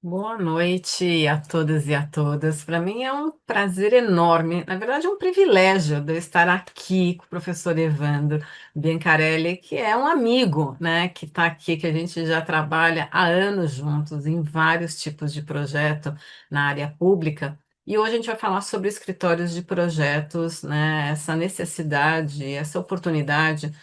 Boa noite a todos e a todas. Para mim é um prazer enorme, na verdade é um privilégio de eu estar aqui com o professor Evandro Biancarelli, que é um amigo, né, que está aqui, que a gente já trabalha há anos juntos em vários tipos de projeto na área pública. E hoje a gente vai falar sobre escritórios de projetos, né, essa necessidade, essa oportunidade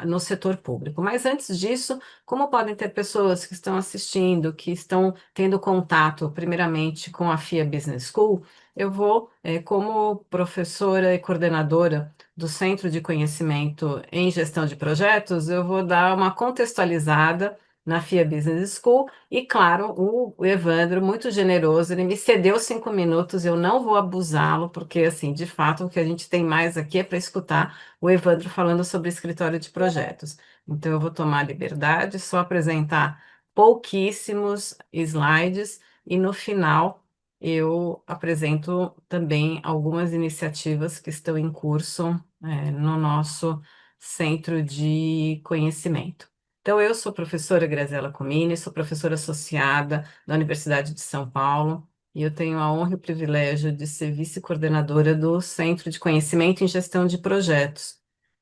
no setor público. Mas antes disso, como podem ter pessoas que estão assistindo, que estão tendo contato, primeiramente, com a FIA Business School, eu vou, como professora e coordenadora do Centro de Conhecimento em Gestão de Projetos, eu vou dar uma contextualizada na FIA Business School e, claro, o Evandro, muito generoso, ele me cedeu 5 minutos, eu não vou abusá-lo, porque, assim, de fato, o que a gente tem mais aqui é para escutar o Evandro falando sobre escritório de projetos. Então, eu vou tomar a liberdade, só apresentar pouquíssimos slides e no final eu apresento também algumas iniciativas que estão em curso, no nosso centro de conhecimento. Então, eu sou professora Graziela Comini, sou professora associada da Universidade de São Paulo e eu tenho a honra e o privilégio de ser vice-coordenadora do Centro de Conhecimento em Gestão de Projetos.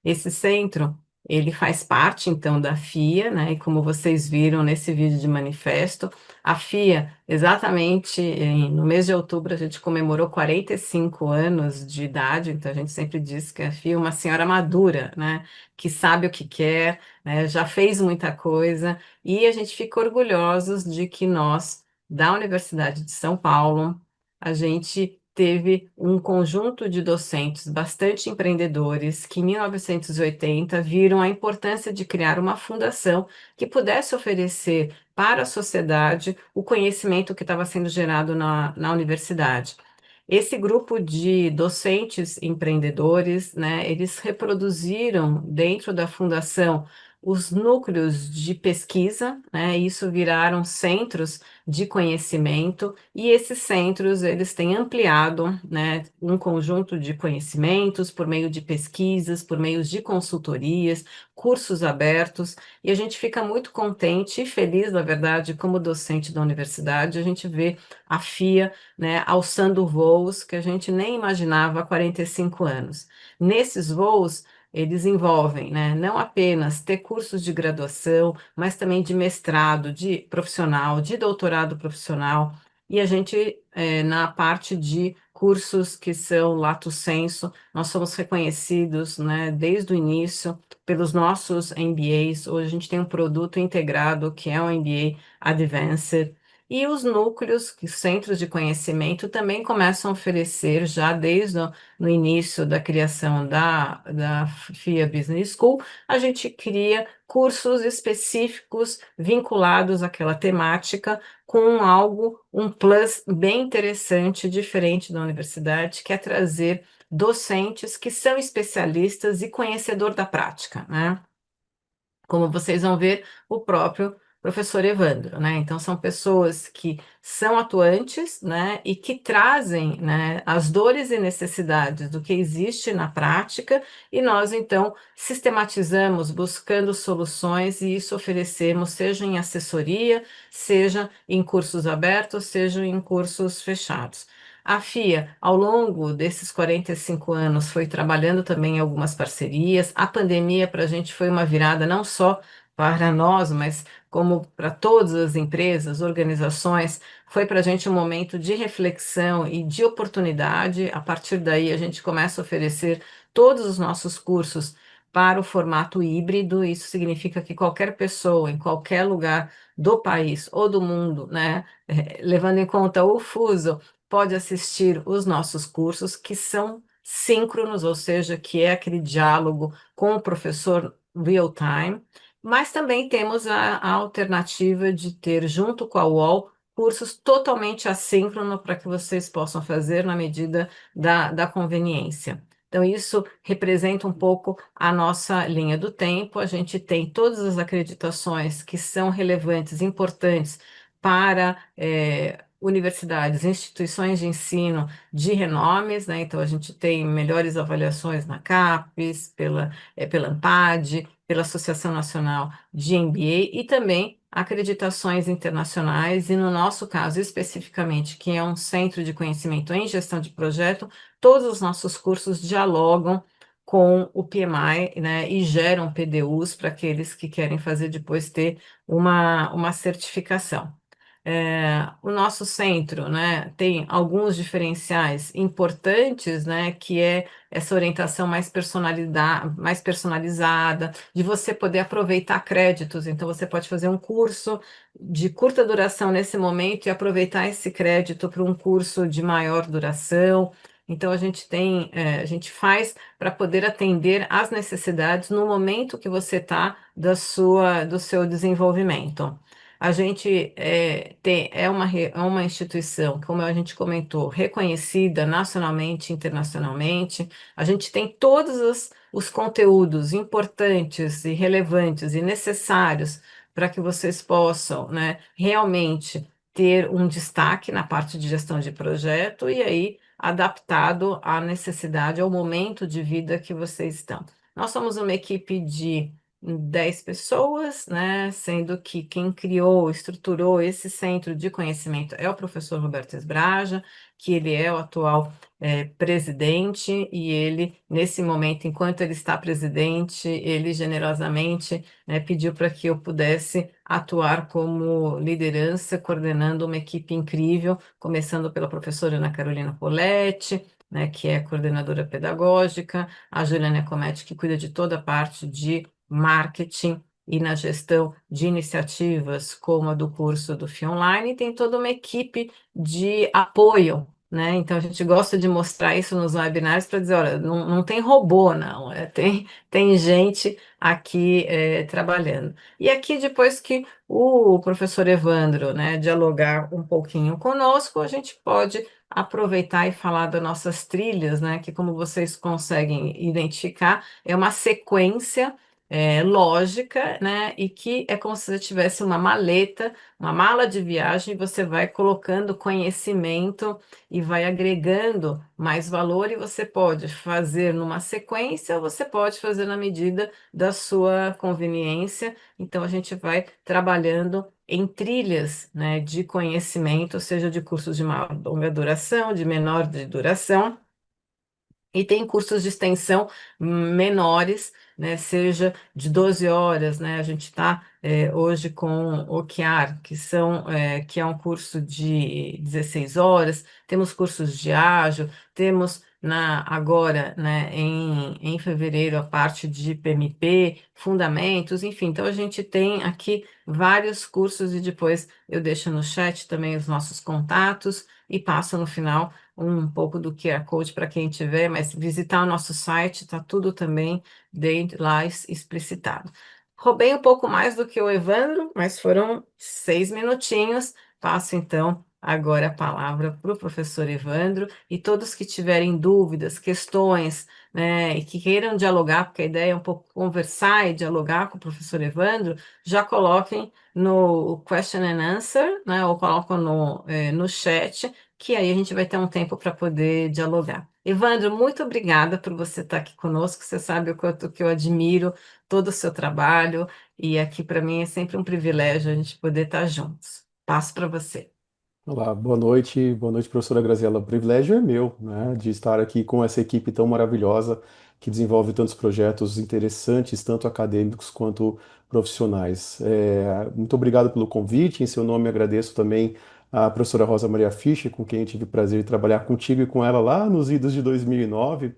Esse centro ele faz parte, então, da FIA, né? E como vocês viram nesse vídeo de manifesto, a FIA, exatamente no mês de outubro, a gente comemorou 45 anos de idade, então a gente sempre diz que a FIA é uma senhora madura, né? Que sabe o que quer, né? Já fez muita coisa, e a gente fica orgulhosos de que nós, da Universidade de São Paulo, a gente teve um conjunto de docentes bastante empreendedores que, em 1980, viram a importância de criar uma fundação que pudesse oferecer para a sociedade o conhecimento que estava sendo gerado na universidade. Esse grupo de docentes empreendedores, né, eles reproduziram dentro da fundação os núcleos de pesquisa, né, e isso viraram centros de conhecimento e esses centros eles têm ampliado, né, um conjunto de conhecimentos por meio de pesquisas, por meio de consultorias, cursos abertos, e a gente fica muito contente e feliz, na verdade, como docente da universidade, a gente vê a FIA, né, alçando voos que a gente nem imaginava há 45 anos. Nesses voos, eles envolvem, né, não apenas ter cursos de graduação, mas também de mestrado, de profissional, de doutorado profissional, e a gente, na parte de cursos que são lato sensu, nós somos reconhecidos, né, desde o início pelos nossos MBAs. Hoje a gente tem um produto integrado que é o MBA Advanced. E os núcleos, que centros de conhecimento, também começam a oferecer, já desde no início da criação da FIA Business School, a gente cria cursos específicos vinculados àquela temática, com algo, um plus bem interessante, diferente da universidade, que é trazer docentes que são especialistas e conhecedor da prática, né? Como vocês vão ver, o próprio professor Evandro, né? Então, são pessoas que são atuantes, né, e que trazem, né, as dores e necessidades do que existe na prática, e nós, então, sistematizamos buscando soluções e isso oferecemos, seja em assessoria, seja em cursos abertos, seja em cursos fechados. A FIA, ao longo desses 45 anos, foi trabalhando também em algumas parcerias. A pandemia para a gente foi uma virada não só para nós, mas como para todas as empresas, organizações, foi para a gente um momento de reflexão e de oportunidade. A partir daí, a gente começa a oferecer todos os nossos cursos para o formato híbrido. Isso significa que qualquer pessoa, em qualquer lugar do país ou do mundo, né, levando em conta o fuso, pode assistir os nossos cursos que são síncronos, ou seja, que é aquele diálogo com o professor real time, mas também temos a alternativa de ter, junto com a UOL, cursos totalmente assíncronos para que vocês possam fazer na medida da conveniência. Então, isso representa um pouco a nossa linha do tempo. A gente tem todas as acreditações que são relevantes, importantes para universidades, instituições de ensino de renomes, né? Então, a gente tem melhores avaliações na CAPES, pela ANPAD, pela Associação Nacional de MBA e também acreditações internacionais e, no nosso caso especificamente, que é um centro de conhecimento em gestão de projeto, todos os nossos cursos dialogam com o PMI, né, e geram PDUs para aqueles que querem fazer depois ter uma certificação. O nosso centro, né, tem alguns diferenciais importantes, né, que é essa orientação mais personalizada, de você poder aproveitar créditos. Então, você pode fazer um curso de curta duração nesse momento e aproveitar esse crédito para um curso de maior duração. Então, a gente faz para poder atender às necessidades no momento que você está do seu desenvolvimento. A gente é uma instituição, como a gente comentou, reconhecida nacionalmente e internacionalmente. A gente tem todos os conteúdos importantes e relevantes e necessários para que vocês possam, né, realmente ter um destaque na parte de gestão de projeto e aí adaptado à necessidade, ao momento de vida que vocês estão. Nós somos uma equipe de 10 pessoas, né? Sendo que quem criou, estruturou esse centro de conhecimento é o professor Roberto Esbraja, que ele é o atual presidente, e ele, nesse momento, enquanto ele está presidente, ele generosamente, né, pediu para que eu pudesse atuar como liderança, coordenando uma equipe incrível, começando pela professora Ana Carolina Poletti, né, que é coordenadora pedagógica, a Juliana Cometti, que cuida de toda a parte de marketing e na gestão de iniciativas como a do curso do FIA Online, tem toda uma equipe de apoio, né? Então a gente gosta de mostrar isso nos webinários para dizer, olha, não tem robô, não, tem gente aqui trabalhando. E aqui, depois que o professor Evandro, né, dialogar um pouquinho conosco, a gente pode aproveitar e falar das nossas trilhas, né, que como vocês conseguem identificar, é uma sequência lógica, né? E que é como se você tivesse uma maleta, uma mala de viagem, você vai colocando conhecimento e vai agregando mais valor, e você pode fazer numa sequência, ou você pode fazer na medida da sua conveniência. Então, a gente vai trabalhando em trilhas, né, de conhecimento, seja de cursos de maior longa duração, de menor de duração. E tem cursos de extensão menores, né, seja de 12 horas, né, a gente está hoje com o OKR, que é um curso de 16 horas, temos cursos de ágil, temos agora, né, em fevereiro, a parte de PMP, fundamentos, enfim, então a gente tem aqui vários cursos e depois eu deixo no chat também os nossos contatos e passo no final um pouco do QR Code para quem tiver, mas visitar o nosso site, está tudo também dentro lá explicitado. Roubei um pouco mais do que o Evandro, mas foram 6 minutinhos. Passo então agora a palavra para o professor Evandro e todos que tiverem dúvidas, questões, né, e que queiram dialogar, porque a ideia é um pouco conversar e dialogar com o professor Evandro, já coloquem no question and answer, né, ou colocam no chat, que aí a gente vai ter um tempo para poder dialogar. Evandro, muito obrigada por você estar aqui conosco. Você sabe o quanto que eu admiro todo o seu trabalho, e aqui para mim é sempre um privilégio a gente poder estar juntos. Passo para você. Olá, boa noite, professora Graziela. O privilégio é meu, né, de estar aqui com essa equipe tão maravilhosa que desenvolve tantos projetos interessantes, tanto acadêmicos quanto profissionais. Muito obrigado pelo convite. Em seu nome, agradeço também à professora Rosa Maria Fischer, com quem eu tive o prazer de trabalhar contigo e com ela lá nos idos de 2009,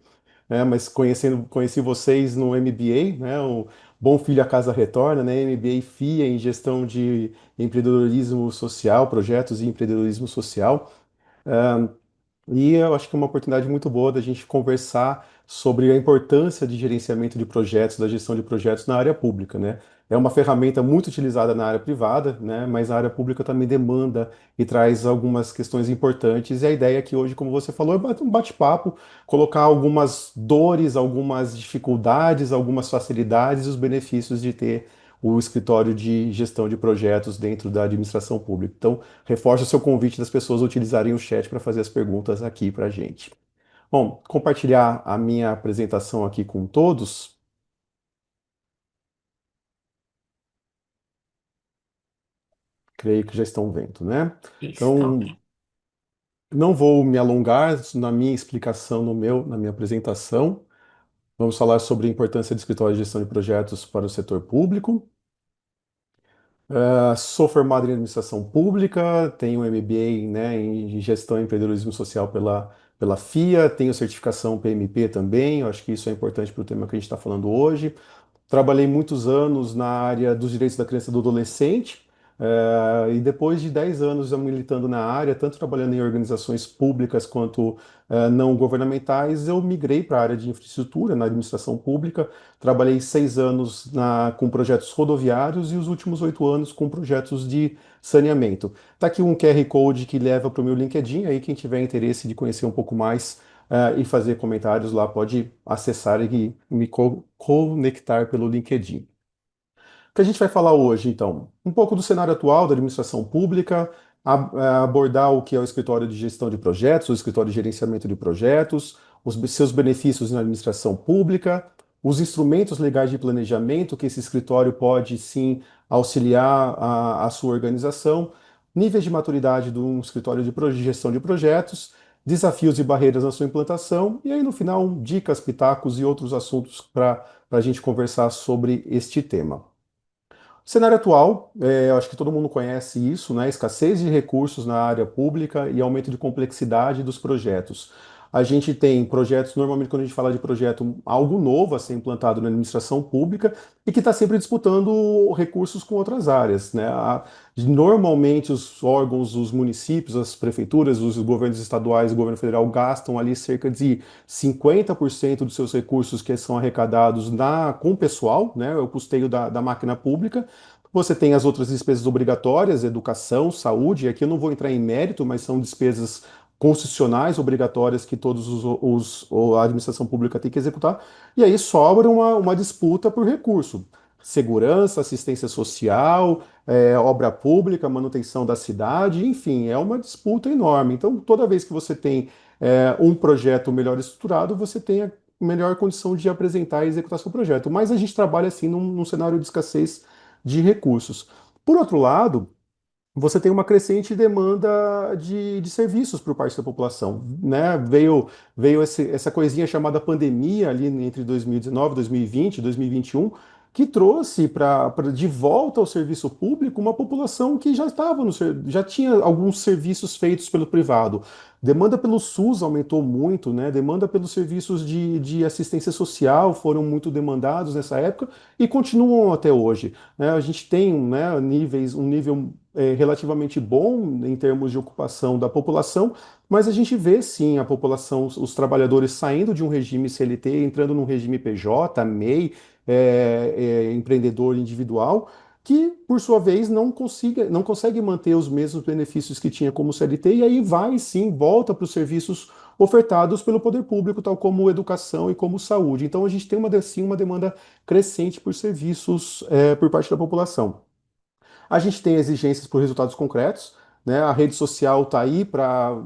né, mas conheci vocês no MBA, né, o Bom Filho a Casa Retorna, né, MBA FIA em Gestão de Empreendedorismo Social, Projetos e Empreendedorismo Social. E eu acho que é uma oportunidade muito boa da gente conversar sobre a importância de gerenciamento de projetos, da gestão de projetos na área pública, né? É uma ferramenta muito utilizada na área privada, né? Mas a área pública também demanda e traz algumas questões importantes. E a ideia aqui hoje, como você falou, é um bate-papo, colocar algumas dores, algumas dificuldades, algumas facilidades e os benefícios de ter o escritório de gestão de projetos dentro da administração pública. Então, reforço o seu convite das pessoas utilizarem o chat para fazer as perguntas aqui para a gente. Bom, compartilhar a minha apresentação aqui com todos. Creio que já estão vendo, né? Então, Estão. não vou me alongar na minha explicação, na minha apresentação. Vamos falar sobre a importância do escritório de gestão de projetos para o setor público. Sou formado em administração pública, tenho um MBA, né, em gestão e empreendedorismo social pela FIA, tenho certificação PMP também, eu acho que isso é importante para o tema que a gente está falando hoje. Trabalhei muitos anos na área dos direitos da criança e do adolescente, e depois de 10 anos já militando na área, tanto trabalhando em organizações públicas quanto não governamentais, eu migrei para a área de infraestrutura, na administração pública. Trabalhei 6 anos com projetos rodoviários e os últimos 8 anos com projetos de saneamento. Tá aqui um QR Code que leva para o meu LinkedIn, aí quem tiver interesse de conhecer um pouco mais e fazer comentários lá, pode acessar e me conectar pelo LinkedIn. O que a gente vai falar hoje, então? Um pouco do cenário atual da administração pública, abordar o que é o escritório de gestão de projetos, o escritório de gerenciamento de projetos, os seus benefícios na administração pública, os instrumentos legais de planejamento que esse escritório pode sim auxiliar a sua organização, níveis de maturidade de um escritório de gestão de projetos, desafios e barreiras na sua implantação, e aí no final, dicas, pitacos e outros assuntos para a gente conversar sobre este tema. Cenário atual, eu acho que todo mundo conhece isso, né? Escassez de recursos na área pública e aumento de complexidade dos projetos. A gente tem projetos, normalmente quando a gente fala de projeto, algo novo a ser implantado na administração pública e que está sempre disputando recursos com outras áreas, né? Normalmente os órgãos, os municípios, as prefeituras, os governos estaduais e o governo federal gastam ali cerca de 50% dos seus recursos que são arrecadados com o pessoal, né? O custeio da máquina pública. Você tem as outras despesas obrigatórias, educação, saúde, e aqui eu não vou entrar em mérito, mas são despesas constitucionais obrigatórias que a administração pública tem que executar, e aí sobra uma disputa por recurso. Segurança, assistência social, obra pública, manutenção da cidade, enfim, é uma disputa enorme. Então, toda vez que você tem um projeto melhor estruturado, você tem a melhor condição de apresentar e executar seu projeto. Mas a gente trabalha assim num cenário de escassez de recursos. Por outro lado, você tem uma crescente demanda de serviços por parte da população, né? Veio essa coisinha chamada pandemia ali entre 2019, 2020, 2021, que trouxe de volta ao serviço público uma população que já estava já tinha alguns serviços feitos pelo privado. Demanda pelo SUS aumentou muito, né? Demanda pelos serviços de assistência social foram muito demandados nessa época e continuam até hoje, né? A gente tem, né, um nível relativamente bom em termos de ocupação da população, mas a gente vê sim a população, os trabalhadores saindo de um regime CLT, entrando num regime PJ, MEI, empreendedor individual, que por sua vez não consegue manter os mesmos benefícios que tinha como CLT, e aí vai sim, volta para os serviços ofertados pelo poder público, tal como educação e como saúde. Então a gente tem sim, uma demanda crescente por serviços por parte da população. A gente tem exigências por resultados concretos, né? A rede social está aí para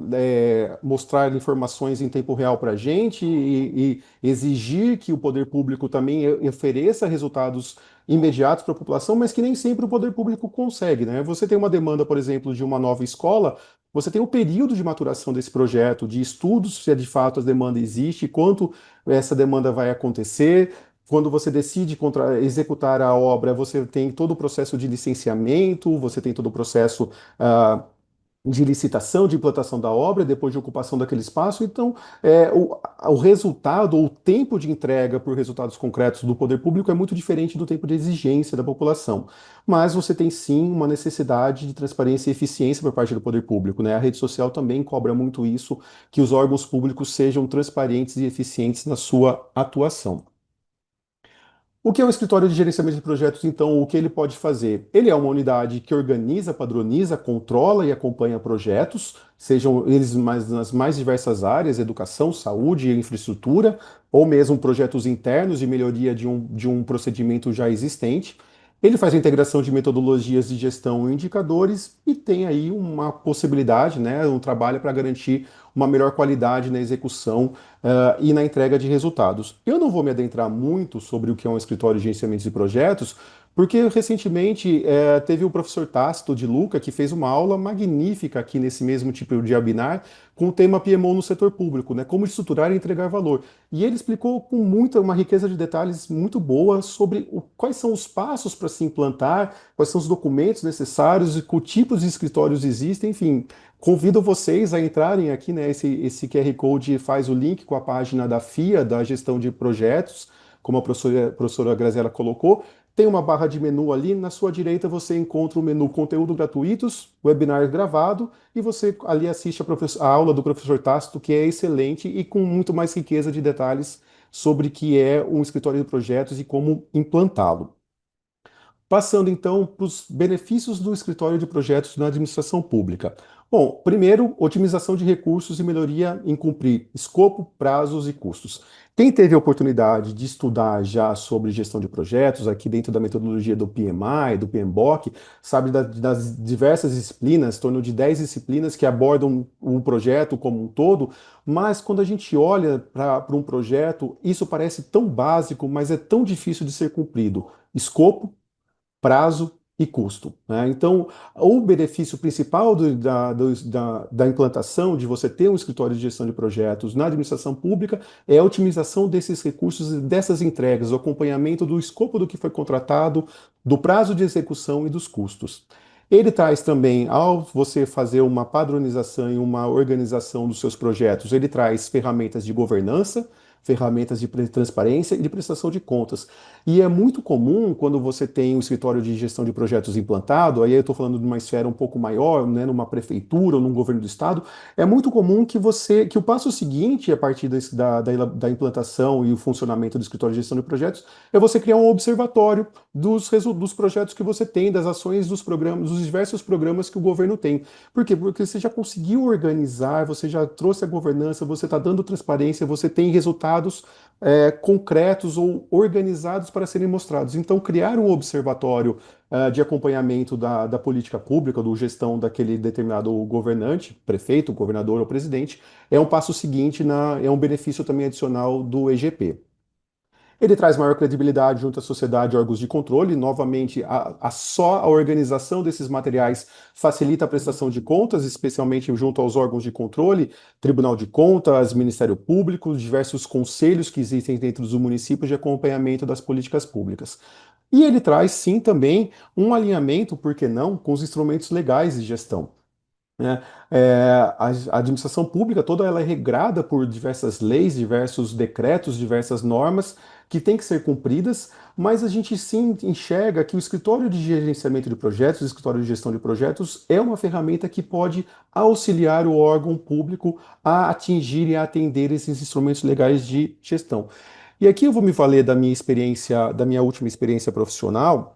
mostrar informações em tempo real para a gente e exigir que o poder público também ofereça resultados imediatos para a população, mas que nem sempre o poder público consegue, né? Você tem uma demanda, por exemplo, de uma nova escola, você tem o período de maturação desse projeto, de estudos, se de fato a demanda existe, quanto essa demanda vai acontecer. Quando você decide executar a obra, você tem todo o processo de licenciamento, você tem todo o processo de licitação, de implantação da obra, depois de ocupação daquele espaço. Então, o resultado ou o tempo de entrega por resultados concretos do poder público é muito diferente do tempo de exigência da população. Mas você tem sim uma necessidade de transparência e eficiência por parte do poder público, né? A rede social também cobra muito isso, que os órgãos públicos sejam transparentes e eficientes na sua atuação. O que é um escritório de gerenciamento de projetos, então, o que ele pode fazer? Ele é uma unidade que organiza, padroniza, controla e acompanha projetos, sejam eles nas mais diversas áreas, educação, saúde, infraestrutura, ou mesmo projetos internos de melhoria de um procedimento já existente. Ele faz a integração de metodologias de gestão e indicadores e tem aí uma possibilidade, né, um trabalho para garantir uma melhor qualidade na execução e na entrega de resultados. Eu não vou me adentrar muito sobre o que é um escritório de gerenciamento de projetos, porque recentemente teve o professor Tácito de Luca que fez uma aula magnífica aqui nesse mesmo tipo de webinar com o tema PMO no setor público, né? Como estruturar e entregar valor. E ele explicou com uma riqueza de detalhes muito boa sobre quais são os passos para se implantar, quais são os documentos necessários e que tipos de escritórios existem, enfim. Convido vocês a entrarem aqui, né? Esse QR Code faz o link com a página da FIA, da gestão de projetos, como a professora Graziela colocou. Tem uma barra de menu ali, na sua direita você encontra o menu Conteúdo Gratuitos, Webinar Gravado, e você ali assiste a aula do professor Tácito, que é excelente e com muito mais riqueza de detalhes sobre o que é um escritório de projetos e como implantá-lo. Passando então para os benefícios do escritório de projetos na administração pública. Bom, primeiro, otimização de recursos e melhoria em cumprir escopo, prazos e custos. Quem teve a oportunidade de estudar já sobre gestão de projetos, aqui dentro da metodologia do PMI, do PMBOK, sabe das diversas disciplinas, em torno de 10 disciplinas que abordam o projeto como um todo, mas quando a gente olha para um projeto, isso parece tão básico, mas é tão difícil de ser cumprido. Escopo, prazo e custo, né? Então, o benefício principal da implantação de você ter um escritório de gestão de projetos na administração pública é a otimização desses recursos e dessas entregas, o acompanhamento do escopo do que foi contratado, do prazo de execução e dos custos. Ele traz também, ao você fazer uma padronização e uma organização dos seus projetos, ele traz ferramentas de governança, ferramentas de transparência e de prestação de contas. E é muito comum quando você tem um escritório de gestão de projetos implantado, aí eu estou falando de uma esfera um pouco maior, né, numa prefeitura ou num governo do estado, é muito comum que o passo seguinte, a partir da implantação e o funcionamento do escritório de gestão de projetos, é você criar um observatório dos projetos que você tem, das ações dos programas, dos diversos programas que o governo tem. Por quê? Porque você já conseguiu organizar, você já trouxe a governança, você está dando transparência, você tem resultados concretos ou organizados para serem mostrados. Então, criar um observatório de acompanhamento da política pública, do gestão daquele determinado governante, prefeito, governador ou presidente, é um passo seguinte, é um benefício também adicional do EGP. Ele traz maior credibilidade junto à sociedade e órgãos de controle. Novamente, só a organização desses materiais facilita a prestação de contas, especialmente junto aos órgãos de controle, Tribunal de Contas, Ministério Público, diversos conselhos que existem dentro dos municípios de acompanhamento das políticas públicas. E ele traz, sim, também um alinhamento, por que não, com os instrumentos legais de gestão, né? A administração pública toda ela é regrada por diversas leis, diversos decretos, diversas normas que têm que ser cumpridas, mas a gente sim enxerga que o escritório de gerenciamento de projetos, o escritório de gestão de projetos, é uma ferramenta que pode auxiliar o órgão público a atingir e a atender esses instrumentos legais de gestão. E aqui eu vou me valer da minha experiência, da minha última experiência profissional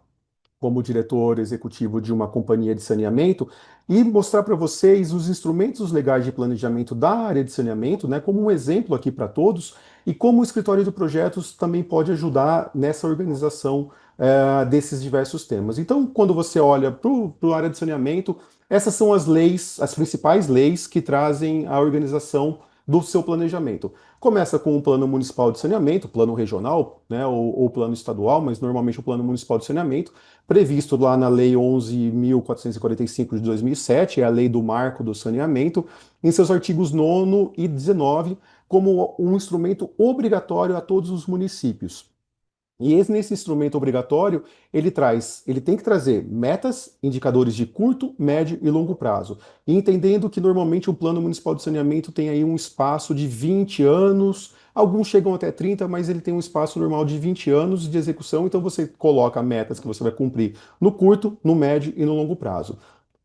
como diretor executivo de uma companhia de saneamento e mostrar para vocês os instrumentos legais de planejamento da área de saneamento, né, como um exemplo aqui para todos, e como o escritório de projetos também pode ajudar nessa organização desses diversos temas. Então, quando você olha para a área de saneamento, essas são as leis, as principais leis que trazem a organização do seu planejamento. Começa com o plano municipal de saneamento, plano regional, né, ou plano estadual, mas normalmente o plano municipal de saneamento, previsto lá na Lei 11.445 de 2007, é a Lei do Marco do Saneamento, em seus artigos 9º e 19, como um instrumento obrigatório a todos os municípios. E nesse instrumento obrigatório, ele tem que trazer metas, indicadores de curto, médio e longo prazo. E entendendo que normalmente o Plano Municipal de Saneamento tem aí um espaço de 20 anos, alguns chegam até 30, mas ele tem um espaço normal de 20 anos de execução, então você coloca metas que você vai cumprir no curto, no médio e no longo prazo.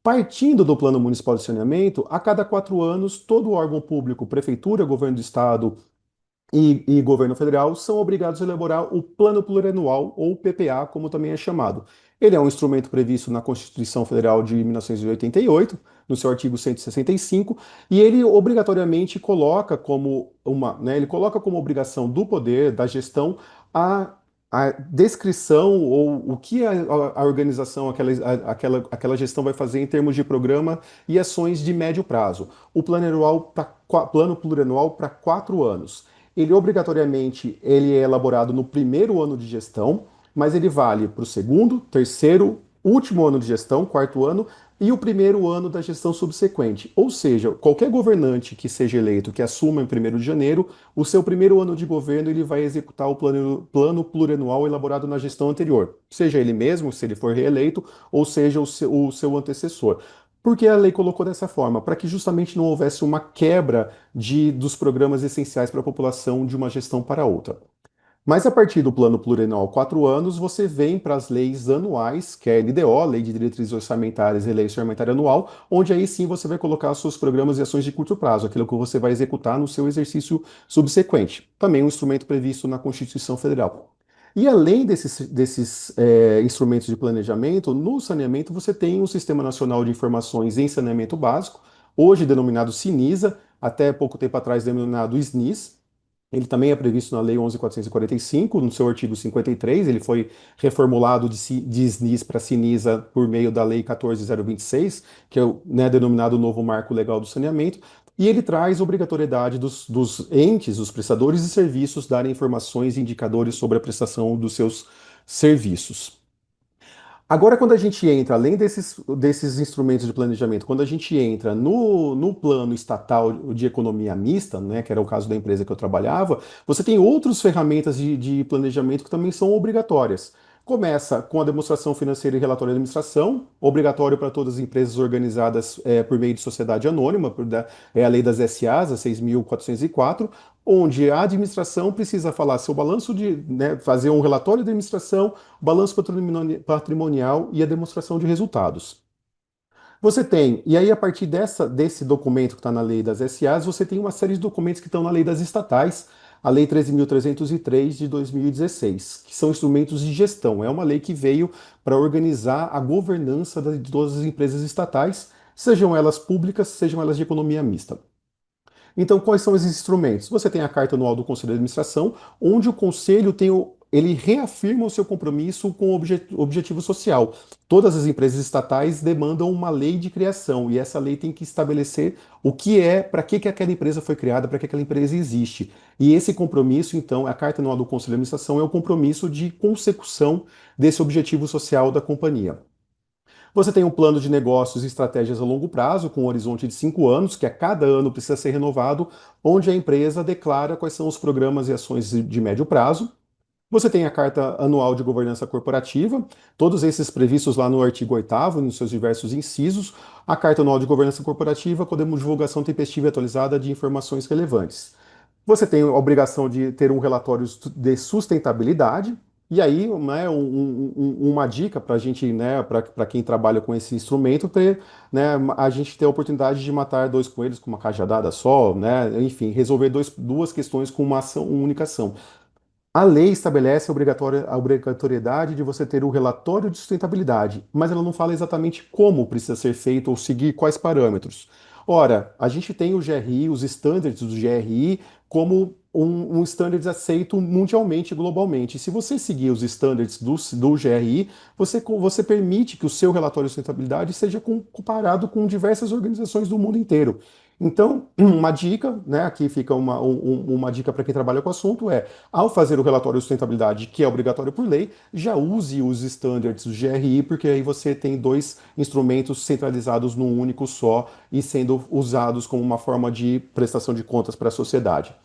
Partindo do Plano Municipal de Saneamento, a cada 4 anos, todo órgão público, prefeitura, governo do estado, e governo federal são obrigados a elaborar o Plano Plurianual, ou PPA, como também é chamado. Ele é um instrumento previsto na Constituição Federal de 1988, no seu artigo 165, e ele obrigatoriamente coloca como ele coloca como obrigação do poder, da gestão, a, a descrição ou o que a organização, aquela gestão vai fazer em termos de programa e ações de médio prazo. O plano plurianual para 4 anos. Ele obrigatoriamente ele é elaborado no primeiro ano de gestão, mas ele vale para o segundo, terceiro, último ano de gestão, quarto ano, e o primeiro ano da gestão subsequente. Ou seja, qualquer governante que seja eleito, que assuma em 1º de janeiro, o seu primeiro ano de governo ele vai executar o plano plurianual elaborado na gestão anterior, seja ele mesmo, se ele for reeleito, ou seja o seu antecessor. Por que a lei colocou dessa forma? Para que justamente não houvesse uma quebra dos programas essenciais para a população de uma gestão para outra. Mas a partir do plano plurianual 4 anos, você vem para as leis anuais, que é a LDO, Lei de Diretrizes Orçamentárias e Lei Orçamentária Anual, onde aí sim você vai colocar os seus programas e ações de curto prazo, aquilo que você vai executar no seu exercício subsequente. Também um instrumento previsto na Constituição Federal. E além desses instrumentos de planejamento, no saneamento você tem o Sistema Nacional de Informações em Saneamento Básico, hoje denominado SINISA, até pouco tempo atrás denominado SNIS. Ele também é previsto na Lei 11.445, no seu artigo 53. Ele foi reformulado de SNIS para SINISA por meio da Lei 14.026, que é o, né, denominado Novo Marco Legal do Saneamento. E ele traz obrigatoriedade dos entes, dos prestadores de serviços, darem informações e indicadores sobre a prestação dos seus serviços. Agora, quando a gente entra, além desses instrumentos de planejamento, quando a gente entra no plano estatal de economia mista, né, que era o caso da empresa que eu trabalhava, você tem outras ferramentas de planejamento que também são obrigatórias. Começa com a demonstração financeira e relatório de administração, obrigatório para todas as empresas organizadas por meio de sociedade anônima, é a lei das SAs, a 6.404, onde a administração precisa falar seu balanço né, fazer um relatório de administração, balanço patrimonial e a demonstração de resultados. Você tem, e aí a partir desse documento que está na lei das SAs, você tem uma série de documentos que estão na lei das estatais, a Lei 13.303 de 2016, que são instrumentos de gestão. É uma lei que veio para organizar a governança de todas as empresas estatais, sejam elas públicas, sejam elas de economia mista. Então, quais são esses instrumentos? Você tem a carta anual do Conselho de Administração, onde o Conselho ele reafirma o seu compromisso com o objetivo social. Todas as empresas estatais demandam uma lei de criação, e essa lei tem que estabelecer o que é, para que aquela empresa foi criada, para que aquela empresa existe. E esse compromisso, então, a carta anual do Conselho de Administração é o compromisso de consecução desse objetivo social da companhia. Você tem um plano de negócios e estratégias a longo prazo, com um horizonte de 5 anos, que a cada ano precisa ser renovado, onde a empresa declara quais são os programas e ações de médio prazo. Você tem a Carta Anual de Governança Corporativa, todos esses previstos lá no artigo 8º, nos seus diversos incisos. A Carta Anual de Governança Corporativa com divulgação tempestiva e atualizada de informações relevantes. Você tem a obrigação de ter um relatório de sustentabilidade, e aí, né, uma dica para a gente, né, para quem trabalha com esse instrumento, né, a gente ter a oportunidade de matar dois coelhos com uma cajadada só, né, enfim, resolver duas questões com uma única ação. A lei estabelece a obrigatoriedade de você ter o relatório de sustentabilidade, mas ela não fala exatamente como precisa ser feito ou seguir quais parâmetros. Ora, a gente tem o GRI, os standards do GRI, como um standard aceito mundialmente e globalmente. Se você seguir os standards do GRI, você permite que o seu relatório de sustentabilidade seja comparado com diversas organizações do mundo inteiro. Então, uma dica, né, aqui fica uma dica para quem trabalha com o assunto, ao fazer o relatório de sustentabilidade, que é obrigatório por lei, já use os standards do GRI, porque aí você tem dois instrumentos centralizados num único só e sendo usados como uma forma de prestação de contas para a sociedade.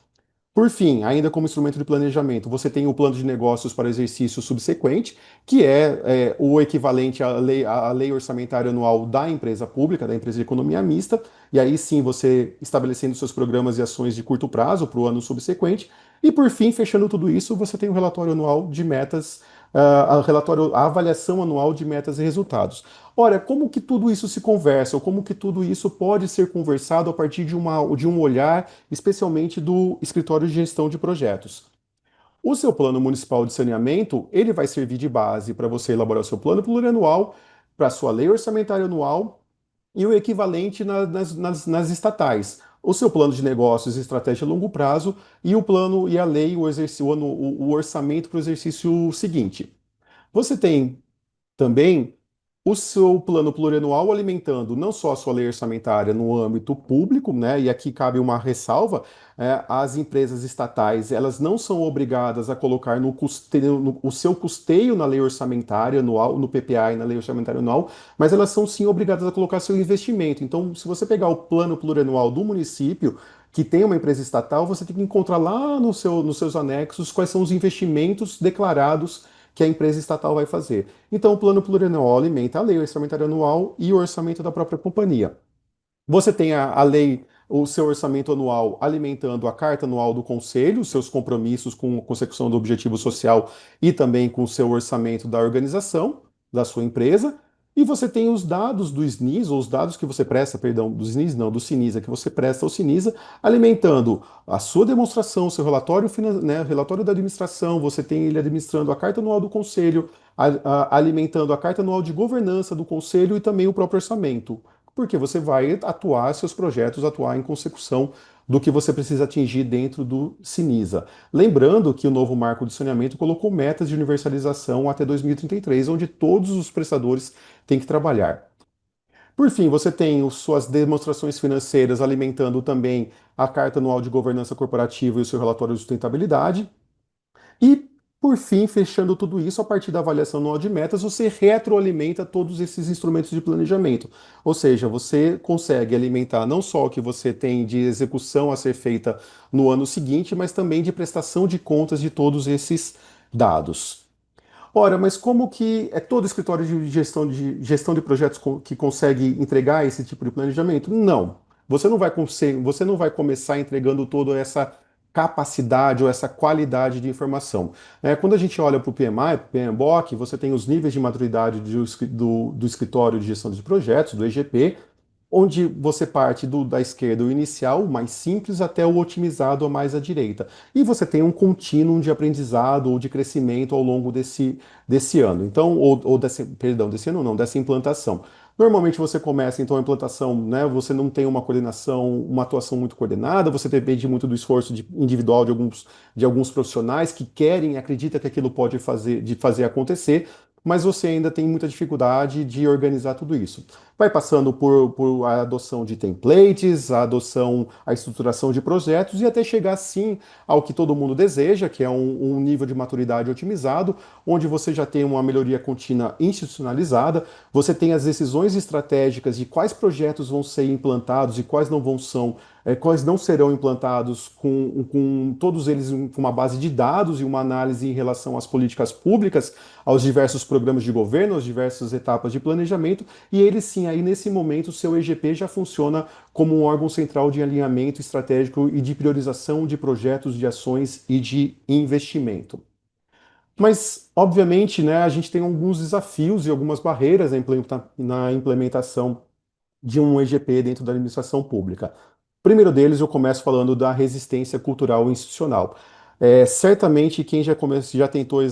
Por fim, ainda como instrumento de planejamento, você tem o plano de negócios para exercício subsequente, que é o equivalente à lei orçamentária anual da empresa pública, da empresa de economia mista, e aí sim você estabelecendo seus programas e ações de curto prazo para o ano subsequente. E por fim, fechando tudo isso, você tem o relatório anual de metas, a avaliação anual de metas e resultados. Ora, como que tudo isso se conversa, ou como que tudo isso pode ser conversado a partir de um olhar, especialmente do escritório de gestão de projetos? O seu plano municipal de saneamento, ele vai servir de base para você elaborar o seu plano plurianual, para a sua lei orçamentária anual e o equivalente nas estatais. o seu plano de negócios e estratégia a longo prazo e o plano e a lei, o exercício, o orçamento para o exercício seguinte. Você tem também o seu plano plurianual alimentando não só a sua lei orçamentária no âmbito público, né? E aqui cabe uma ressalva: as empresas estatais elas não são obrigadas a colocar no custeio, o seu custeio na lei orçamentária anual, no PPA e na lei orçamentária anual, mas elas são sim obrigadas a colocar seu investimento. Então, se você pegar o plano plurianual do município que tem uma empresa estatal, você tem que encontrar lá no seu, nos seus anexos quais são os investimentos declarados que a empresa estatal vai fazer. Então, o plano plurianual alimenta a lei orçamentária anual e o orçamento da própria companhia. Você tem a lei, o seu orçamento anual alimentando a carta anual do conselho, seus compromissos com a consecução do objetivo social e também com o seu orçamento da organização, da sua empresa. E você tem os dados do SNIS, ou os dados que você presta, perdão, do SNIS não, do Sinisa, que você presta ao Sinisa, alimentando a sua demonstração, o seu relatório, né, relatório da administração, você tem ele administrando a carta anual do conselho, alimentando a carta anual de governança do conselho e também o próprio orçamento, porque você vai atuar, seus projetos atuar em consecução do que você precisa atingir dentro do Sinisa. Lembrando que o novo marco de saneamento colocou metas de universalização até 2033, onde todos os prestadores têm que trabalhar. Por fim, você tem suas demonstrações financeiras alimentando também a Carta Anual de Governança Corporativa e o seu relatório de sustentabilidade. E, por fim, fechando tudo isso, a partir da avaliação anual de metas, você retroalimenta todos esses instrumentos de planejamento. Ou seja, você consegue alimentar não só o que você tem de execução a ser feita no ano seguinte, mas também de prestação de contas de todos esses dados. Ora, mas como que é todo escritório de gestão de projetos que consegue entregar esse tipo de planejamento? Não. Você não vai começar entregando toda essa capacidade ou essa qualidade de informação. Quando a gente olha para o PMI, para o PMBOK, você tem os níveis de maturidade do escritório de gestão de projetos, do EGP, onde você parte da esquerda, o inicial, o mais simples, até o otimizado, a mais à direita. E você tem um contínuo de aprendizado ou de crescimento ao longo desse ano. Então, perdão, desse ano não, dessa implantação. Normalmente você começa, então, a implantação, né? Você não tem uma coordenação, uma atuação muito coordenada, você depende muito do esforço individual de alguns profissionais que querem, acreditam que aquilo pode fazer acontecer, mas você ainda tem muita dificuldade de organizar tudo isso. Vai passando por a adoção de templates, a estruturação de projetos e até chegar sim ao que todo mundo deseja, que é um nível de maturidade otimizado, onde você já tem uma melhoria contínua institucionalizada, você tem as decisões estratégicas de quais projetos vão ser implantados e quais não serão implantados com todos eles com uma base de dados e uma análise em relação às políticas públicas, aos diversos programas de governo, às diversas etapas de planejamento, e ele sim, aí nesse momento, o seu EGP já funciona como um órgão central de alinhamento estratégico e de priorização de projetos, de ações e de investimento. Mas, obviamente, né, a gente tem alguns desafios e algumas barreiras na implementação de um EGP dentro da administração pública. O primeiro deles, eu começo falando da resistência cultural e institucional. Certamente, quem já tentou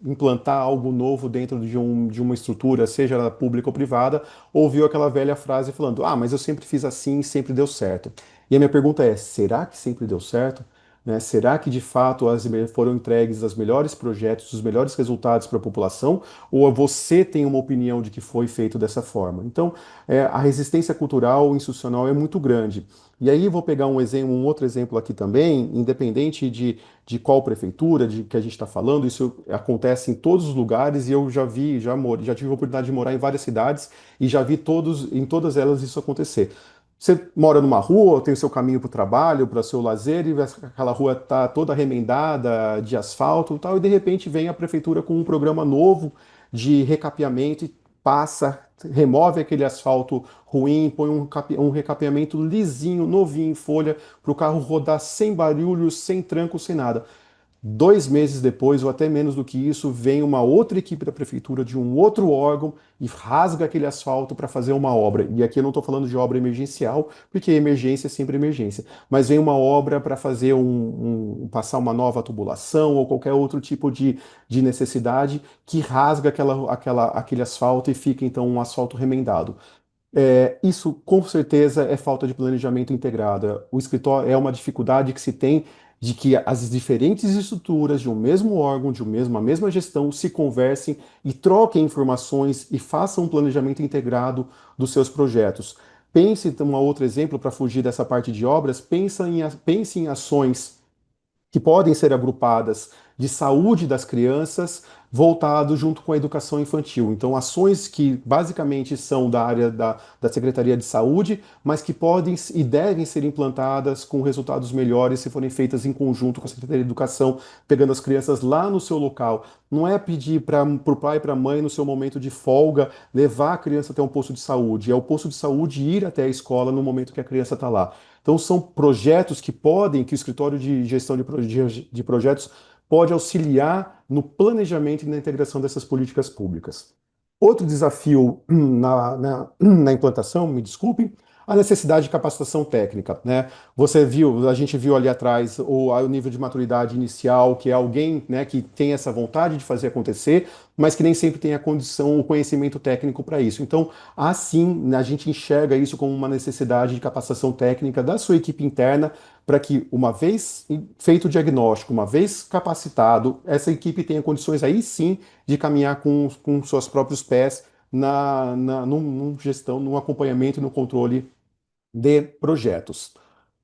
implantar algo novo dentro de uma estrutura, seja ela pública ou privada, ouviu aquela velha frase falando: Ah, mas eu sempre fiz assim e sempre deu certo. E a minha pergunta é: será que sempre deu certo? Né? Será que de fato foram entregues os melhores projetos, os melhores resultados para a população? Ou você tem uma opinião de que foi feito dessa forma? Então, a resistência cultural e institucional é muito grande. E aí vou pegar um outro exemplo aqui também, independente de qual prefeitura de que a gente está falando, isso acontece em todos os lugares e eu já tive a oportunidade de morar em várias cidades e já vi em todas elas isso acontecer. Você mora numa rua, tem o seu caminho para o trabalho, para o seu lazer, e aquela rua está toda remendada de asfalto e tal, e de repente vem a prefeitura com um programa novo de recapeamento e remove aquele asfalto ruim, põe um recapeamento lisinho, novinho em folha, para o carro rodar sem barulho, sem tranco, sem nada. 2 meses depois, ou até menos do que isso, vem uma outra equipe da prefeitura de um outro órgão e rasga aquele asfalto para fazer uma obra. E aqui eu não estou falando de obra emergencial, porque emergência é sempre emergência. Mas vem uma obra para fazer passar uma nova tubulação ou qualquer outro tipo de necessidade que rasga aquele asfalto e fica então um asfalto remendado. Isso com certeza é falta de planejamento integrado. O escritório é uma dificuldade que se tem de que as diferentes estruturas de um mesmo órgão, uma mesma gestão, se conversem e troquem informações e façam um planejamento integrado dos seus projetos. Pense, um outro exemplo para fugir dessa parte de obras, pense em ações que podem ser agrupadas de saúde das crianças, voltado junto com a educação infantil. Então, ações que basicamente são da área da Secretaria de Saúde, mas que podem e devem ser implantadas com resultados melhores se forem feitas em conjunto com a Secretaria de Educação, pegando as crianças lá no seu local. Não é pedir para o pai e para a mãe, no seu momento de folga, levar a criança até um posto de saúde. É o posto de saúde ir até a escola no momento que a criança está lá. Então, são projetos que o escritório de gestão de projetos pode auxiliar no planejamento e na integração dessas políticas públicas. Outro desafio na implantação, me desculpem, a necessidade de capacitação técnica, né? A gente viu ali atrás o nível de maturidade inicial, que é alguém, né, que tem essa vontade de fazer acontecer, mas que nem sempre tem a condição, o conhecimento técnico para isso. Então, assim, a gente enxerga isso como uma necessidade de capacitação técnica da sua equipe interna, para que, uma vez feito o diagnóstico, uma vez capacitado, essa equipe tenha condições aí sim de caminhar com seus próprios pés num gestão, num acompanhamento e no controle de projetos.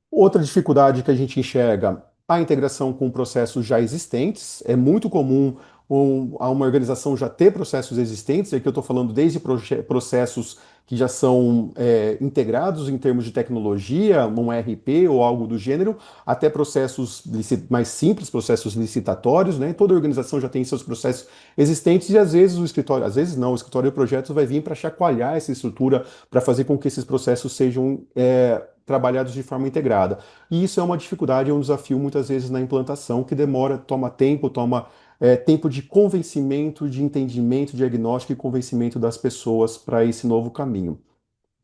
Outra dificuldade que a gente enxerga, a integração com processos já existentes. É muito comum uma organização já ter processos existentes, aqui eu estou falando desde processos que já são integrados em termos de tecnologia, um ERP ou algo do gênero, até processos mais simples, processos licitatórios, né? Toda organização já tem seus processos existentes e às vezes às vezes não, o escritório de projetos vai vir para chacoalhar essa estrutura, para fazer com que esses processos sejam trabalhados de forma integrada. E isso é uma dificuldade, é um desafio muitas vezes na implantação, que demora, toma tempo de convencimento, de entendimento, diagnóstico e convencimento das pessoas para esse novo caminho.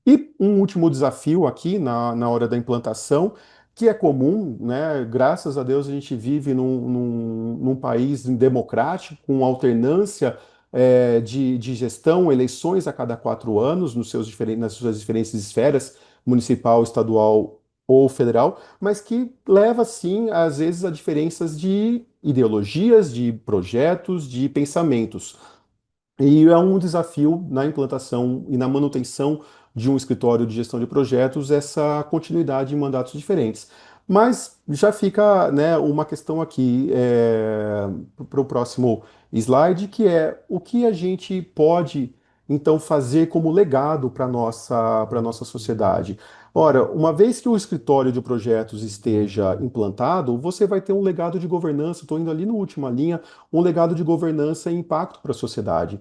E um último desafio aqui na hora da implantação, que é comum, né? Graças a Deus a gente vive num país democrático, com alternância de gestão, eleições a cada 4 anos nas suas diferentes esferas, municipal, estadual ou federal, mas que leva, sim, às vezes, a diferenças de ideologias, de projetos, de pensamentos. E é um desafio na implantação e na manutenção de um escritório de gestão de projetos essa continuidade em mandatos diferentes. Mas já fica, né, uma questão aqui para o próximo slide, que é o que a gente pode então fazer como legado para nossa sociedade. Ora, uma vez que o escritório de projetos esteja implantado, você vai ter um legado de governança, estou indo ali na última linha, um legado de governança e impacto para a sociedade.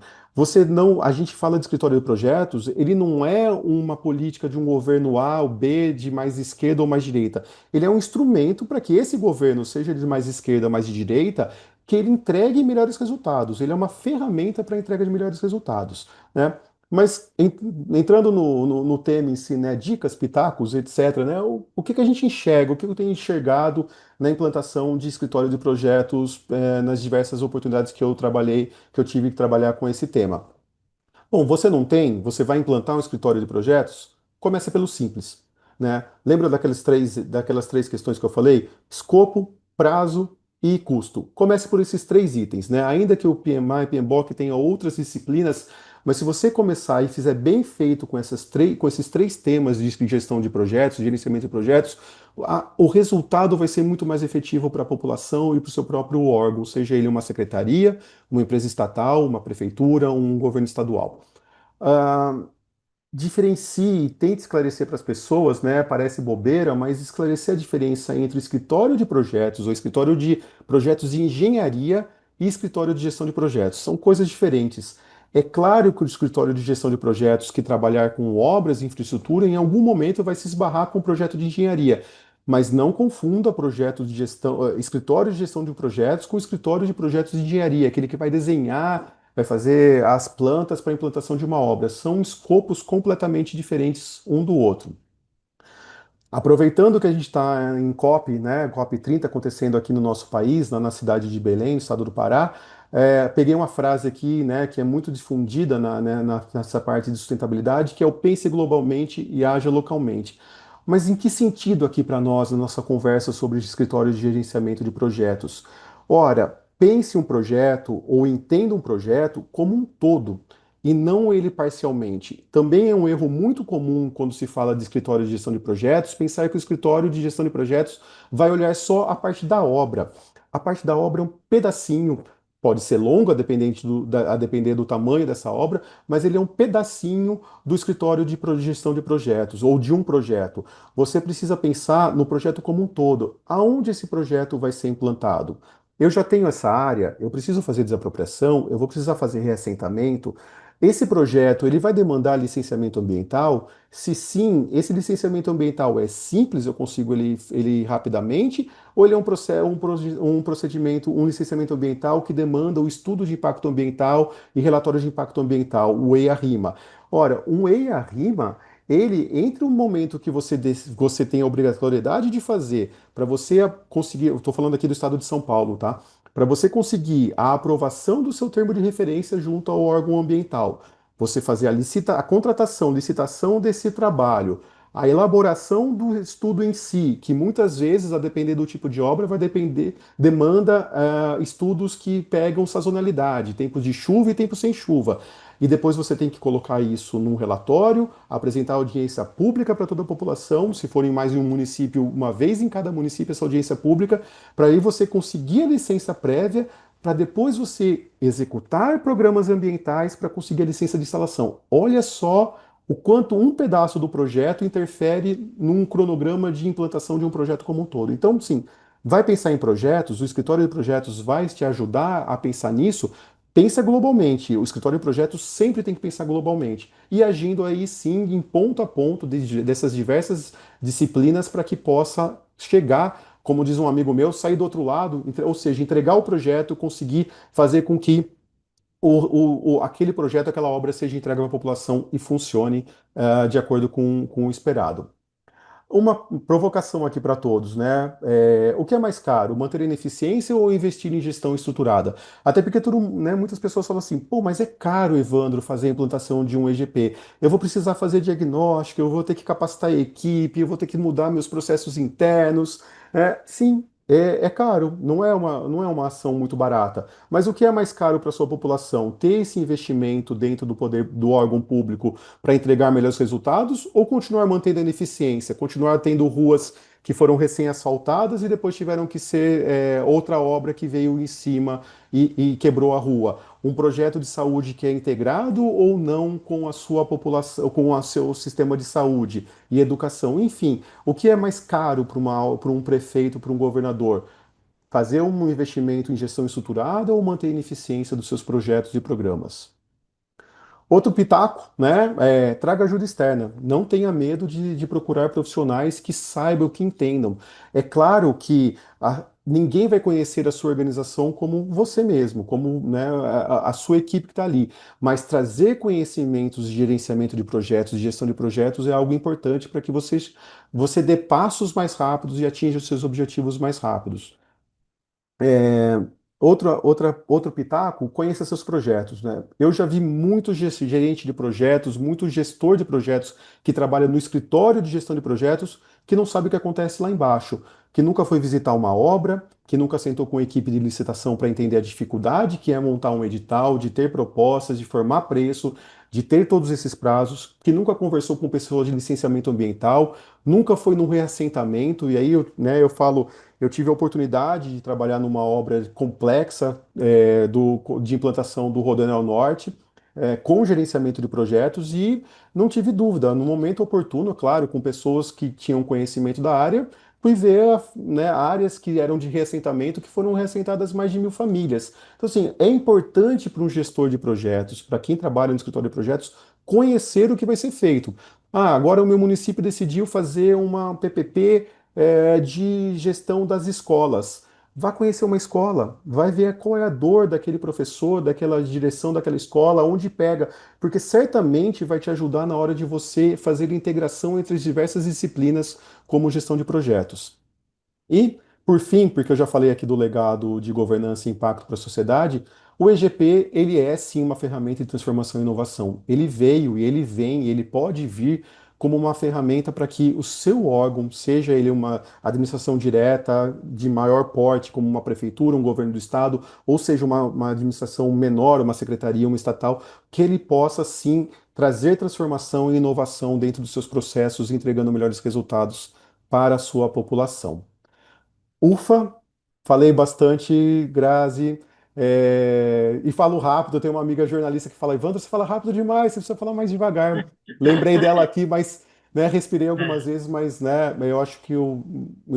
A gente fala de escritório de projetos, ele não é uma política de um governo A ou B, de mais esquerda ou mais direita. Ele é um instrumento para que esse governo, seja de mais esquerda ou mais de direita, que ele entregue melhores resultados. Ele é uma ferramenta para a entrega de melhores resultados, né? Mas entrando no tema em si, né, dicas, pitacos, etc., né, o que que a gente enxerga, o que eu tenho enxergado na implantação de escritório de projetos, nas diversas oportunidades que eu trabalhei, que eu tive que trabalhar com esse tema. Bom, você não tem, você vai implantar um escritório de projetos? Começa pelo simples, né? Lembra daquelas três questões que eu falei? Escopo, prazo e custo. Comece por esses três itens, né? Ainda que o PMI, PMBOK tenha outras disciplinas, mas se você começar e fizer bem feito com esses três temas de gestão de projetos, gerenciamento de projetos, o resultado vai ser muito mais efetivo para a população e para o seu próprio órgão, seja ele uma secretaria, uma empresa estatal, uma prefeitura, um governo estadual. Ah, Diferencie, tente esclarecer para as pessoas, né? Parece bobeira, mas esclarecer a diferença entre escritório de projetos ou escritório de projetos de engenharia e escritório de gestão de projetos. São coisas diferentes. É claro que o escritório de gestão de projetos que trabalhar com obras e infraestrutura, em algum momento vai se esbarrar com o projeto de engenharia. Mas não confunda projeto de gestão, escritório de gestão de projetos com escritório de projetos de engenharia, aquele que vai desenhar, vai fazer as plantas para a implantação de uma obra. São escopos completamente diferentes um do outro. Aproveitando que a gente está em COP, né, COP 30 acontecendo aqui no nosso país, na cidade de Belém, no estado do Pará, Peguei uma frase aqui, né, que é muito difundida nessa parte de sustentabilidade, que é o pense globalmente e haja localmente. Mas em que sentido aqui para nós, na nossa conversa sobre escritório de gerenciamento de projetos? Ora, pense um projeto ou entenda um projeto como um todo e não ele parcialmente. Também é um erro muito comum quando se fala de escritório de gestão de projetos, pensar que o escritório de gestão de projetos vai olhar só a parte da obra. A parte da obra é um pedacinho, pode ser longo, a depender do tamanho dessa obra, mas ele é um pedacinho do escritório de gestão de projetos ou de um projeto. Você precisa pensar no projeto como um todo. Aonde esse projeto vai ser implantado? Eu já tenho essa área, eu preciso fazer desapropriação, eu vou precisar fazer reassentamento. Esse projeto, ele vai demandar licenciamento ambiental? Se sim, esse licenciamento ambiental é simples, eu consigo ele rapidamente, ou ele é um procedimento, um licenciamento ambiental que demanda o estudo de impacto ambiental e relatório de impacto ambiental, o EIA-RIMA? Ora, um EIA-RIMA, ele, entre o momento que você tem a obrigatoriedade de fazer, para você conseguir, eu estou falando aqui do estado de São Paulo, tá? Para você conseguir a aprovação do seu termo de referência junto ao órgão ambiental, você fazer a contratação, licitação desse trabalho, a elaboração do estudo em si, que muitas vezes, a depender do tipo de obra, demanda estudos que pegam sazonalidade, tempos de chuva e tempos sem chuva. E depois você tem que colocar isso num relatório, apresentar audiência pública para toda a população, se for em mais de um município, uma vez em cada município essa audiência pública, para aí você conseguir a licença prévia, para depois você executar programas ambientais para conseguir a licença de instalação. Olha só o quanto um pedaço do projeto interfere num cronograma de implantação de um projeto como um todo. Então, sim, vai pensar em projetos, o escritório de projetos vai te ajudar a pensar nisso. Pensa globalmente. O escritório de projetos sempre tem que pensar globalmente e agindo aí sim em ponto a ponto dessas diversas disciplinas para que possa chegar, como diz um amigo meu, sair do outro lado, ou seja, entregar o projeto, conseguir fazer com que aquele projeto, aquela obra seja entregue à população e funcione de acordo com o esperado. Uma provocação aqui para todos, né? O que é mais caro, manter a ineficiência ou investir em gestão estruturada? Até porque né, muitas pessoas falam assim, pô, mas é caro, Evandro, fazer a implantação de um EGP. Eu vou precisar fazer diagnóstico, eu vou ter que capacitar a equipe, eu vou ter que mudar meus processos internos. Sim, é caro, não é uma ação muito barata. Mas o que é mais caro para a sua população? Ter esse investimento dentro do poder do órgão público para entregar melhores resultados ou continuar mantendo a ineficiência, continuar tendo ruas que foram recém-asfaltadas e depois tiveram que ser outra obra que veio em cima e quebrou a rua? Um projeto de saúde que é integrado ou não com a sua população, com o seu sistema de saúde e educação? Enfim, o que é mais caro para um prefeito, para um governador? Fazer um investimento em gestão estruturada ou manter a ineficiência dos seus projetos e programas? Outro pitaco, né? Traga ajuda externa. Não tenha medo de procurar profissionais que saibam, que entendam. É claro que ninguém vai conhecer a sua organização como você mesmo, como, né, a sua equipe que está ali. Mas trazer conhecimentos de gerenciamento de projetos, de gestão de projetos é algo importante para que você dê passos mais rápidos e atinja os seus objetivos mais rápidos. É, outro pitaco, conheça seus projetos, né? Eu já vi muito gerente de projetos, muito gestor de projetos que trabalha no escritório de gestão de projetos que não sabe o que acontece lá embaixo, que nunca foi visitar uma obra, que nunca sentou com a equipe de licitação para entender a dificuldade que é montar um edital, de ter propostas, de formar preço, de ter todos esses prazos, que nunca conversou com pessoas de licenciamento ambiental, nunca foi num reassentamento, e aí eu falo. Eu tive a oportunidade de trabalhar numa obra complexa de implantação do Rodoanel Norte, com gerenciamento de projetos, e não tive dúvida, no momento oportuno, claro, com pessoas que tinham conhecimento da área, fui ver, né, áreas que eram de reassentamento, que foram reassentadas mais de 1.000 famílias. Então, assim, é importante para um gestor de projetos, para quem trabalha no escritório de projetos, conhecer o que vai ser feito. Ah, agora o meu município decidiu fazer uma PPP de gestão das escolas. Vá conhecer uma escola, vai ver qual é a dor daquele professor, daquela direção daquela escola, onde pega, porque certamente vai te ajudar na hora de você fazer a integração entre as diversas disciplinas, como gestão de projetos. E, por fim, porque eu já falei aqui do legado de governança e impacto para a sociedade, O EGP, ele é sim uma ferramenta de transformação e inovação. Ele veio e ele vem, e ele pode vir como uma ferramenta para que o seu órgão, seja ele uma administração direta de maior porte, como uma prefeitura, um governo do estado, ou seja uma administração menor, uma secretaria, uma estatal, que ele possa sim trazer transformação e inovação dentro dos seus processos, entregando melhores resultados para a sua população. Ufa, falei bastante, Grazi, e falo rápido. Eu tenho uma amiga jornalista que fala: Evandro, você fala rápido demais, você precisa falar mais devagar. Lembrei dela aqui, mas né, respirei algumas vezes, mas né, eu acho que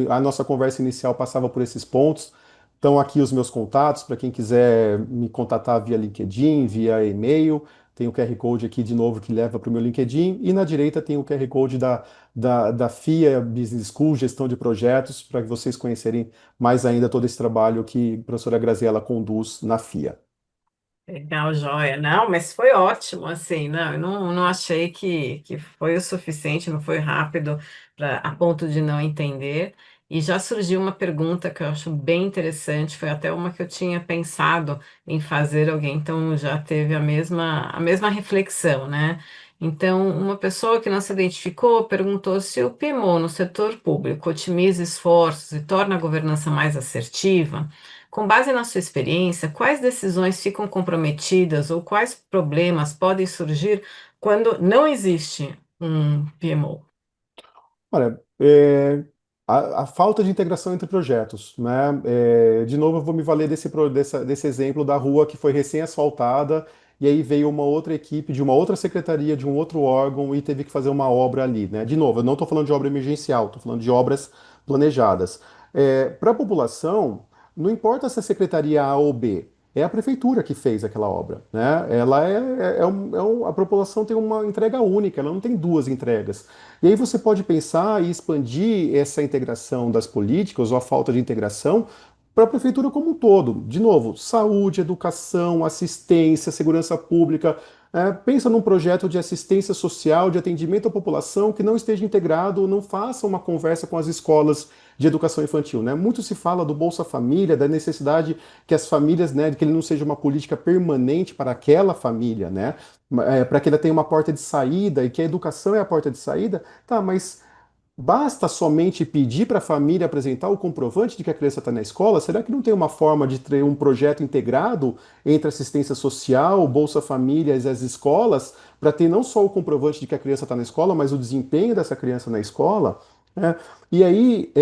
a nossa conversa inicial passava por esses pontos. Estão aqui os meus contatos para quem quiser me contatar via LinkedIn, via e-mail. Tem o QR Code aqui de novo que leva para o meu LinkedIn, e na direita tem o QR Code da FIA Business School, gestão de projetos, para que vocês conhecerem mais ainda todo esse trabalho que a professora Graziella conduz na FIA. Legal, joia. Não, mas foi ótimo, assim, não, eu não achei que foi o suficiente, não foi rápido a ponto de não entender. E já surgiu uma pergunta que eu acho bem interessante, foi até uma que eu tinha pensado em fazer alguém, então já teve a mesma reflexão, né? Então, uma pessoa que não se identificou perguntou se o PMO no setor público otimiza esforços e torna a governança mais assertiva. Com base na sua experiência, quais decisões ficam comprometidas ou quais problemas podem surgir quando não existe um PMO? Olha, a falta de integração entre projetos, né? De novo, eu vou me valer desse exemplo da rua que foi recém-asfaltada e aí veio uma outra equipe de uma outra secretaria, de um outro órgão e teve que fazer uma obra ali, né? De novo, eu não estou falando de obra emergencial, estou falando de obras planejadas. Para a população, não importa se é secretaria A ou B, é a prefeitura que fez aquela obra, né? Ela a população tem uma entrega única, ela não tem duas entregas. E aí você pode pensar e expandir essa integração das políticas ou a falta de integração para a prefeitura como um todo. De novo, saúde, educação, assistência, segurança pública. Pensa num projeto de assistência social, de atendimento à população que não esteja integrado, não faça uma conversa com as escolas de educação infantil, né? Muito se fala do Bolsa Família, da necessidade que as famílias, né, que ele não seja uma política permanente para aquela família, né? Para que ela tenha uma porta de saída e que a educação é a porta de saída. Tá, mas basta somente pedir para a família apresentar o comprovante de que a criança está na escola? Será que não tem uma forma de ter um projeto integrado entre assistência social, Bolsa Famílias e as escolas, para ter não só o comprovante de que a criança está na escola, mas o desempenho dessa criança na escola? Né? E aí,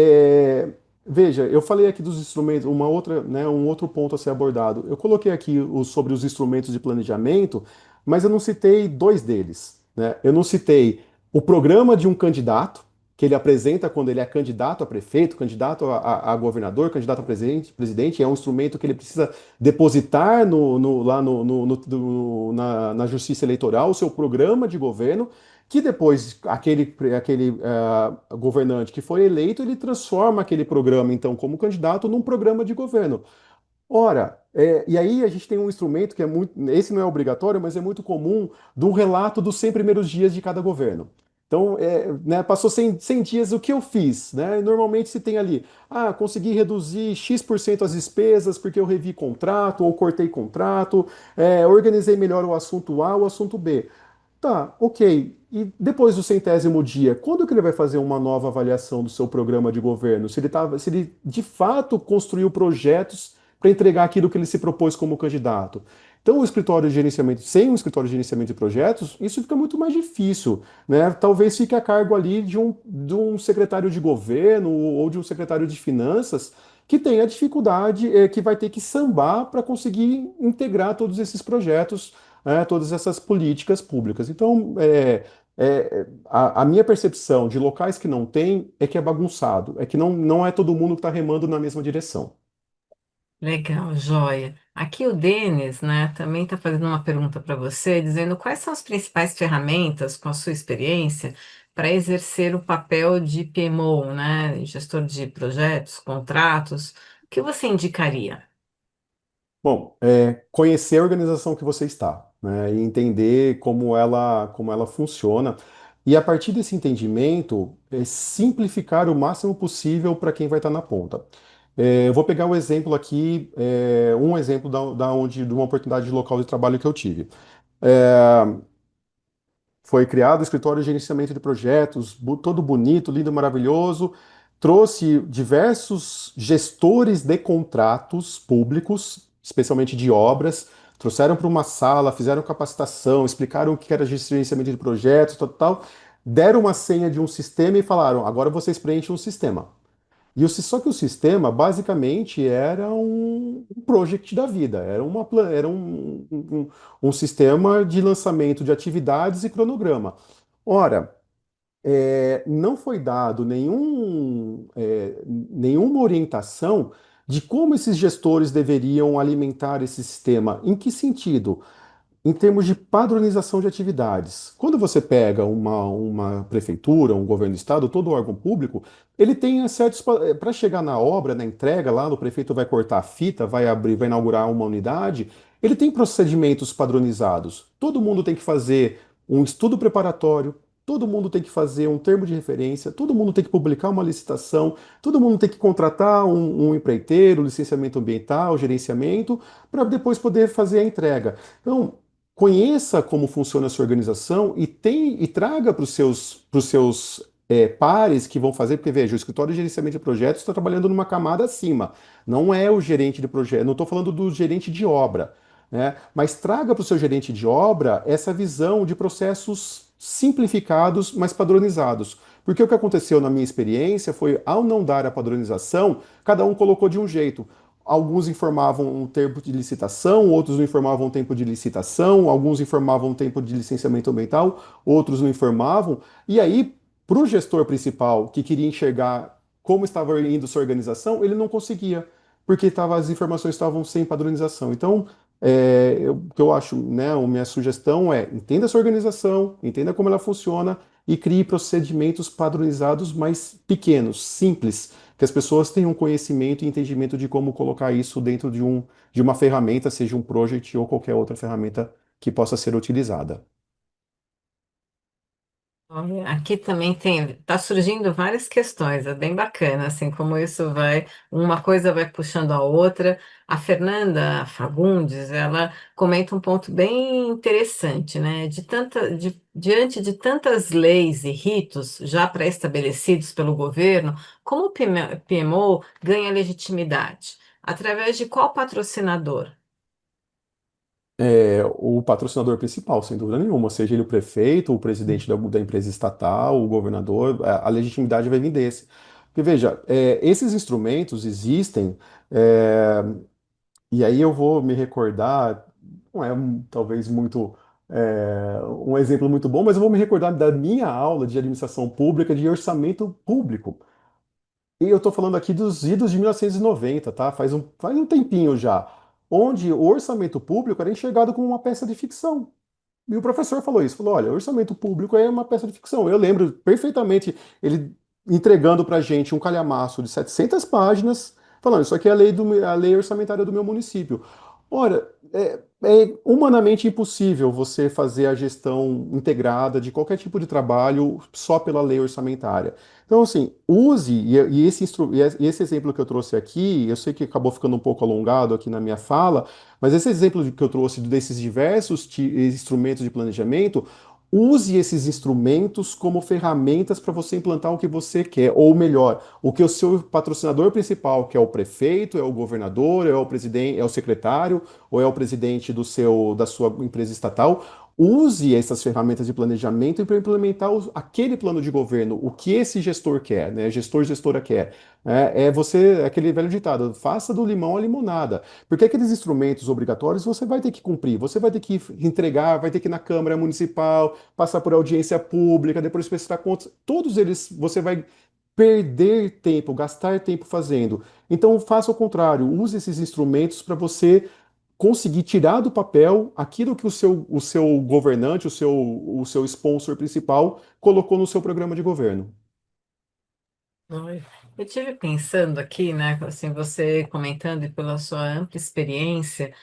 veja, eu falei aqui dos instrumentos, uma outra, né, um outro ponto a ser abordado. Eu coloquei aqui sobre os instrumentos de planejamento, mas eu não citei dois deles. Né? Eu não citei o programa de um candidato, que ele apresenta quando ele é candidato a prefeito, candidato a governador, candidato a presidente, é um instrumento que ele precisa depositar lá na Justiça Eleitoral, o seu programa de governo, que depois aquele governante que foi eleito, ele transforma aquele programa, então, como candidato, num programa de governo. Ora, e aí a gente tem um instrumento que é muito, esse não é obrigatório, mas é muito comum, do relato dos 100 primeiros dias de cada governo. Então, né, passou 100 dias, o que eu fiz? Né? Normalmente se tem ali, consegui reduzir X% as despesas porque eu revi contrato ou cortei contrato, organizei melhor o assunto A, o assunto B. Tá, ok. E depois do 100º dia, quando que ele vai fazer uma nova avaliação do seu programa de governo? Se ele de fato construiu projetos para entregar aquilo que ele se propôs como candidato. Então, o escritório de gerenciamento, sem um escritório de gerenciamento de projetos, isso fica muito mais difícil, né? Talvez fique a cargo ali de um secretário de governo ou de um secretário de finanças que tenha dificuldade, que vai ter que sambar para conseguir integrar todos esses projetos, todas essas políticas públicas. Então, a minha percepção de locais que não tem é que é bagunçado, é que não é todo mundo que está remando na mesma direção. Legal, joia. Aqui o Denis, né, também está fazendo uma pergunta para você, dizendo quais são as principais ferramentas, com a sua experiência, para exercer o papel de PMO, né, gestor de projetos, contratos, o que você indicaria? Bom, conhecer a organização que você está, né, e entender como ela funciona. E a partir desse entendimento, simplificar o máximo possível para quem vai estar na ponta. Eu vou pegar o exemplo aqui, um exemplo de uma oportunidade de local de trabalho que eu tive. É, Foi criado o escritório de gerenciamento de projetos, todo bonito, lindo, maravilhoso. Trouxe diversos gestores de contratos públicos, especialmente de obras, trouxeram para uma sala, fizeram capacitação, explicaram o que era gerenciamento de projetos, tal, tal. Deram uma senha de um sistema e falaram: agora vocês preenchem um sistema. Só que o sistema basicamente era um project da vida, era um sistema de lançamento de atividades e cronograma. Ora, não foi dado nenhuma orientação de como esses gestores deveriam alimentar esse sistema. Em que sentido? Em termos de padronização de atividades. Quando você pega uma prefeitura, um governo do estado, todo órgão público, ele tem certos. Para chegar na obra, na entrega, lá o prefeito vai cortar a fita, vai abrir, vai inaugurar uma unidade, ele tem procedimentos padronizados. Todo mundo tem que fazer um estudo preparatório, todo mundo tem que fazer um termo de referência, todo mundo tem que publicar uma licitação, todo mundo tem que contratar um empreiteiro, licenciamento ambiental, gerenciamento, para depois poder fazer a entrega. Então, conheça como funciona a sua organização e traga para os seus pares que vão fazer, porque veja, o escritório de gerenciamento de projetos está trabalhando numa camada acima, não é o gerente de projeto, não estou falando do gerente de obra, né? Mas traga para o seu gerente de obra essa visão de processos simplificados, mas padronizados. Porque o que aconteceu na minha experiência foi, ao não dar a padronização, cada um colocou de um jeito. Alguns informavam um tempo de licitação, outros não informavam um tempo de licitação, alguns informavam um tempo de licenciamento ambiental, outros não informavam. E aí, para o gestor principal que queria enxergar como estava indo sua organização, ele não conseguia, porque as informações estavam sem padronização. Então, o que eu acho, né, a minha sugestão é entenda a sua organização, entenda como ela funciona e crie procedimentos padronizados mais pequenos, simples, que as pessoas tenham conhecimento e entendimento de como colocar isso dentro de uma ferramenta, seja um project ou qualquer outra ferramenta que possa ser utilizada. Olha, aqui também tá surgindo várias questões, é bem bacana, assim, como isso vai, uma coisa vai puxando a outra. A Fernanda Fagundes, ela comenta um ponto bem interessante, né? Diante de tantas leis e ritos já pré-estabelecidos pelo governo, como o PMO ganha legitimidade? Através de qual patrocinador? O patrocinador principal, sem dúvida nenhuma, seja ele o prefeito, o presidente da empresa estatal, o governador, a legitimidade vai vir desse. Porque veja, esses instrumentos existem, é, e aí eu vou me recordar, não é talvez um exemplo muito bom, mas eu vou me recordar da minha aula de administração pública de orçamento público. E eu estou falando aqui dos idos de 1990, tá? Faz um tempinho já, onde o orçamento público era enxergado como uma peça de ficção. E o professor falou isso, falou, olha, orçamento público é uma peça de ficção. Eu lembro perfeitamente ele entregando para a gente um calhamaço de 700 páginas, falando, isso aqui é a lei orçamentária do meu município. Ora, é humanamente impossível você fazer a gestão integrada de qualquer tipo de trabalho só pela lei orçamentária. Então, assim, use, e esse exemplo que eu trouxe aqui, eu sei que acabou ficando um pouco alongado aqui na minha fala, mas esse exemplo que eu trouxe desses diversos instrumentos de planejamento, use esses instrumentos como ferramentas para você implantar o que você quer, ou melhor, o que o seu patrocinador principal, que é o prefeito, é o governador, é o presidente, é o secretário, ou é o presidente da sua empresa estatal, use essas ferramentas de planejamento para implementar aquele plano de governo, o que esse gestor quer, né? Gestora quer. Aquele velho ditado, faça do limão a limonada. Porque aqueles instrumentos obrigatórios você vai ter que cumprir, você vai ter que entregar, vai ter que ir na Câmara Municipal, passar por audiência pública, depois prestar contas. Todos eles você vai perder tempo, gastar tempo fazendo. Então faça o contrário, use esses instrumentos para você conseguir tirar do papel aquilo que o seu governante, o seu sponsor principal colocou no seu programa de governo. Oi. Eu estive pensando aqui, né, assim, você comentando e pela sua ampla experiência,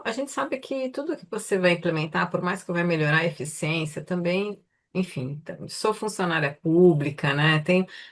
a gente sabe que tudo que você vai implementar, por mais que vai melhorar a eficiência, também enfim, sou funcionária pública, né?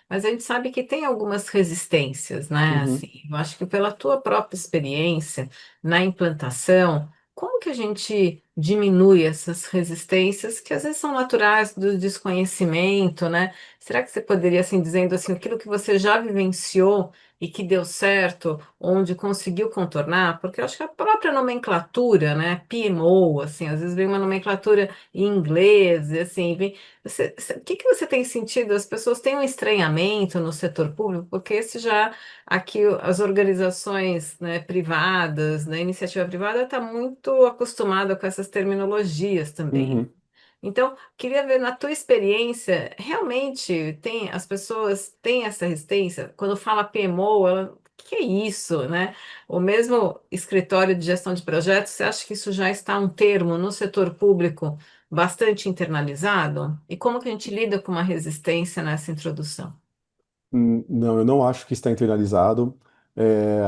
Mas a gente sabe que tem algumas resistências, né? Uhum, Assim, eu acho que pela tua própria experiência na implantação, como que a gente diminui essas resistências que às vezes são naturais do desconhecimento, né? Será que você poderia, assim, dizendo assim, aquilo que você já vivenciou e que deu certo, onde conseguiu contornar? Porque eu acho que a própria nomenclatura, né? PMO, assim, às vezes vem uma nomenclatura em inglês, e assim, o que que você tem sentido? As pessoas têm um estranhamento no setor público, porque esse já, aqui, as organizações, né, privadas, da iniciativa privada, está muito acostumada com essas terminologias também. uhum. Então, queria ver na tua experiência, realmente as pessoas têm essa resistência? Quando fala PMO, o que é isso, né? O mesmo escritório de gestão de projetos, você acha que isso já está um termo no setor público bastante internalizado? E como que a gente lida com uma resistência nessa introdução? Não, eu não acho que está internalizado.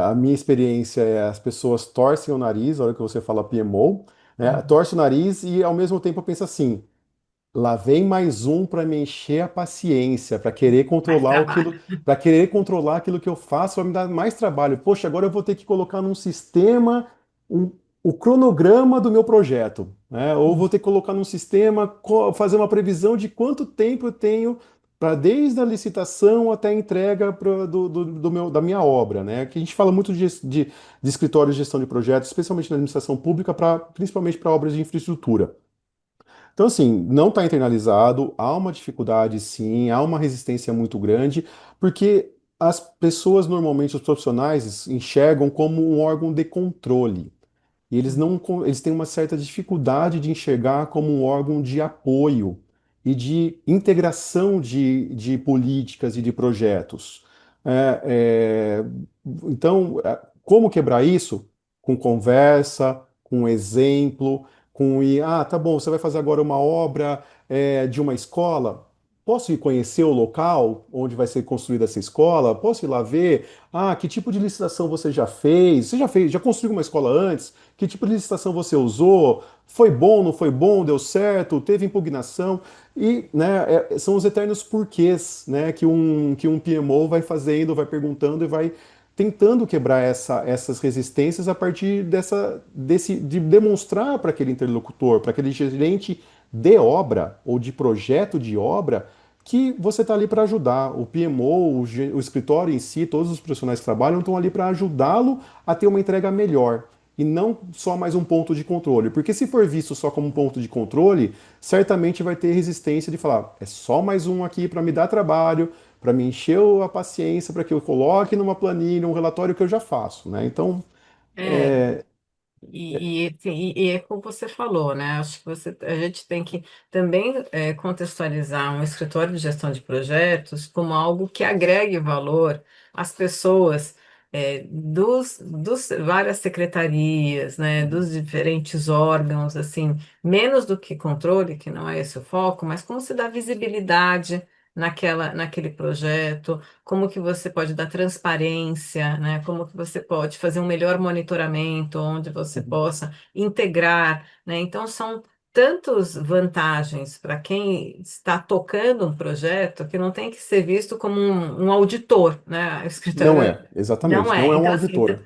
A minha experiência é as pessoas torcem o nariz, na hora que você fala PMO, né? Uhum. Torce o nariz e ao mesmo tempo pensa assim: lá vem mais um para me encher a paciência, Mais trabalho. para querer controlar aquilo que eu faço, vai me dar mais trabalho. Poxa, agora eu vou ter que colocar num sistema um- o cronograma do meu projeto, né? Ou vou ter que colocar num sistema, fazer uma previsão de quanto tempo eu tenho para desde a licitação até a entrega da minha obra, né? Que a gente fala muito de escritórios de gestão de projetos, especialmente na administração pública, principalmente para obras de infraestrutura. Então, assim, não está internalizado, há uma dificuldade, sim, há uma resistência muito grande, porque as pessoas, normalmente, os profissionais, enxergam como um órgão de controle. E eles não, eles têm uma certa dificuldade de enxergar como um órgão de apoio e de integração de políticas e de projetos. É, então, como quebrar isso? Com conversa, com exemplo, tá bom, você vai fazer agora uma obra, de uma escola. Posso ir conhecer o local onde vai ser construída essa escola? Posso ir lá ver? Ah, que tipo de licitação você já fez? Você já fez, já construiu uma escola antes? Que tipo de licitação você usou? Foi bom, não foi bom? Deu certo? Teve impugnação? E, né, são os eternos porquês, né, que um PMO vai fazendo, vai perguntando e vai tentando quebrar essas resistências a partir de demonstrar para aquele interlocutor, para aquele gerente de obra ou de projeto de obra, que você está ali para ajudar. O PMO, o escritório em si, todos os profissionais que trabalham estão ali para ajudá-lo a ter uma entrega melhor. E não só mais um ponto de controle. Porque se for visto só como um ponto de controle, certamente vai ter resistência de falar: é só mais um aqui para me dar trabalho, para me encher a paciência, para que eu coloque numa planilha um relatório que eu já faço, né? Então, É, e é como você falou, né? Acho que a gente tem que também contextualizar um escritório de gestão de projetos como algo que agregue valor às pessoas dos várias secretarias, né? Dos diferentes órgãos, assim, menos do que controle, que não é esse o foco, mas como se dá visibilidade naquele projeto, como que você pode dar transparência, né? Como que você pode fazer um melhor monitoramento, onde você possa integrar, né? Então, são tantas vantagens para quem está tocando um projeto que não tem que ser visto como um auditor, né? O não escritório é, não exatamente, não é. é um Então, assim, auditor.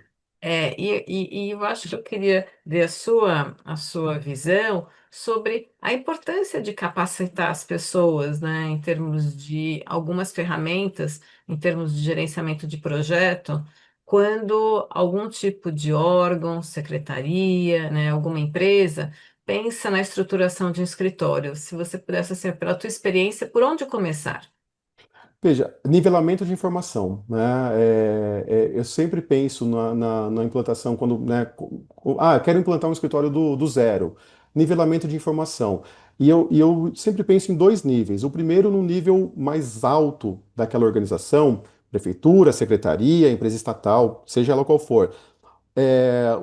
e eu acho que eu queria ver a sua visão sobre a importância de capacitar as pessoas, né, em termos de algumas ferramentas, em termos de gerenciamento de projeto, quando algum tipo de órgão, secretaria, né, alguma empresa pensa na estruturação de um escritório. Se você pudesse, assim, pela tua experiência, por onde começar? Veja, nivelamento de informação, né? Eu sempre penso na implantação quando, né, eu quero implantar um escritório do zero. Nivelamento de informação. E eu sempre penso em dois níveis. O primeiro, no nível mais alto daquela organização, prefeitura, secretaria, empresa estatal, seja ela qual for,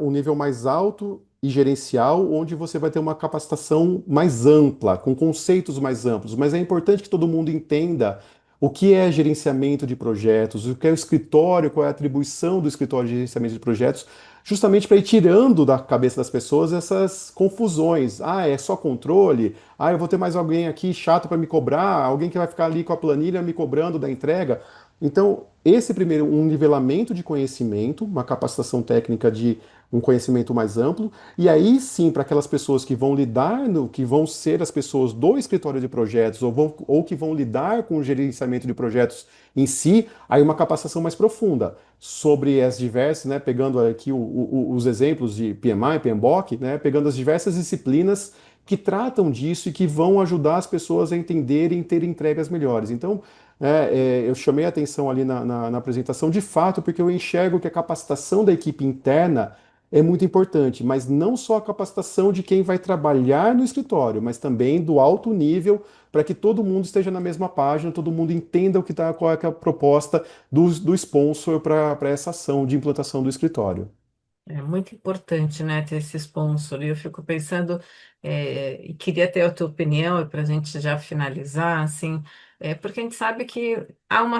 um nível mais alto e gerencial, onde você vai ter uma capacitação mais ampla, com conceitos mais amplos. Mas é importante que todo mundo entenda o que é gerenciamento de projetos, o que é o escritório, qual é a atribuição do escritório de gerenciamento de projetos, justamente para ir tirando da cabeça das pessoas essas confusões. Ah, é só controle? Ah, eu vou ter mais alguém aqui chato para me cobrar, alguém que vai ficar ali com a planilha me cobrando da entrega. Então, esse primeiro, um nivelamento de conhecimento, uma capacitação técnica de um conhecimento mais amplo, e aí sim, para aquelas pessoas que vão lidar, que vão ser as pessoas do escritório de projetos, ou que vão lidar com o gerenciamento de projetos em si, aí uma capacitação mais profunda sobre as diversas, né, pegando aqui os exemplos de PMI, PMBOK, né, pegando as diversas disciplinas que tratam disso e que vão ajudar as pessoas a entenderem e ter entregas melhores. Então, eu chamei a atenção ali na apresentação de fato, porque eu enxergo que a capacitação da equipe interna é muito importante, mas não só a capacitação de quem vai trabalhar no escritório, mas também do alto nível, para que todo mundo esteja na mesma página, todo mundo entenda o que tá, qual é a proposta do sponsor para essa ação de implantação do escritório. É muito importante, né, ter esse sponsor. E eu fico pensando, e queria ter a tua opinião, para a gente já finalizar, assim, porque a gente sabe que há uma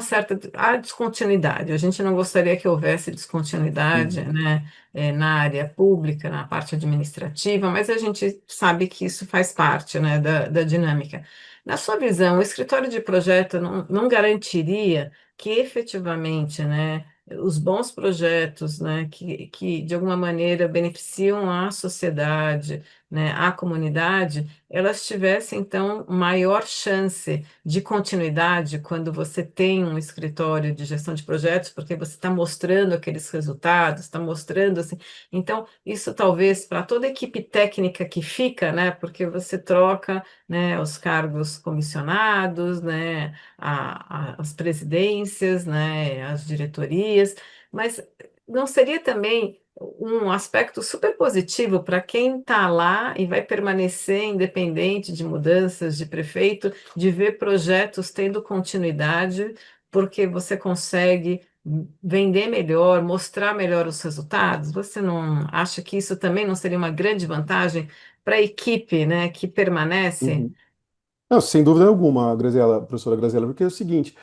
há descontinuidade. A gente não gostaria que houvesse descontinuidade, Uhum, né, na área pública, na parte administrativa, mas a gente sabe que isso faz parte, né, da dinâmica. Na sua visão, o escritório de projeto não garantiria que efetivamente, né, os bons projetos, né, que de alguma maneira beneficiam a sociedade, né, a comunidade, elas tivessem então maior chance de continuidade quando você tem um escritório de gestão de projetos, porque você está mostrando aqueles resultados, está mostrando assim. Então, isso talvez para toda a equipe técnica que fica, né, porque você troca, né, os cargos comissionados, né, as presidências, né, as diretorias, mas não seria também um aspecto super positivo para quem está lá e vai permanecer independente de mudanças de prefeito, de ver projetos tendo continuidade, porque você consegue vender melhor, mostrar melhor os resultados? Você não acha que isso também não seria uma grande vantagem para a equipe, né, que permanece? uhum. Não, sem dúvida alguma, Graziela, professora Graziela, porque é o seguinte,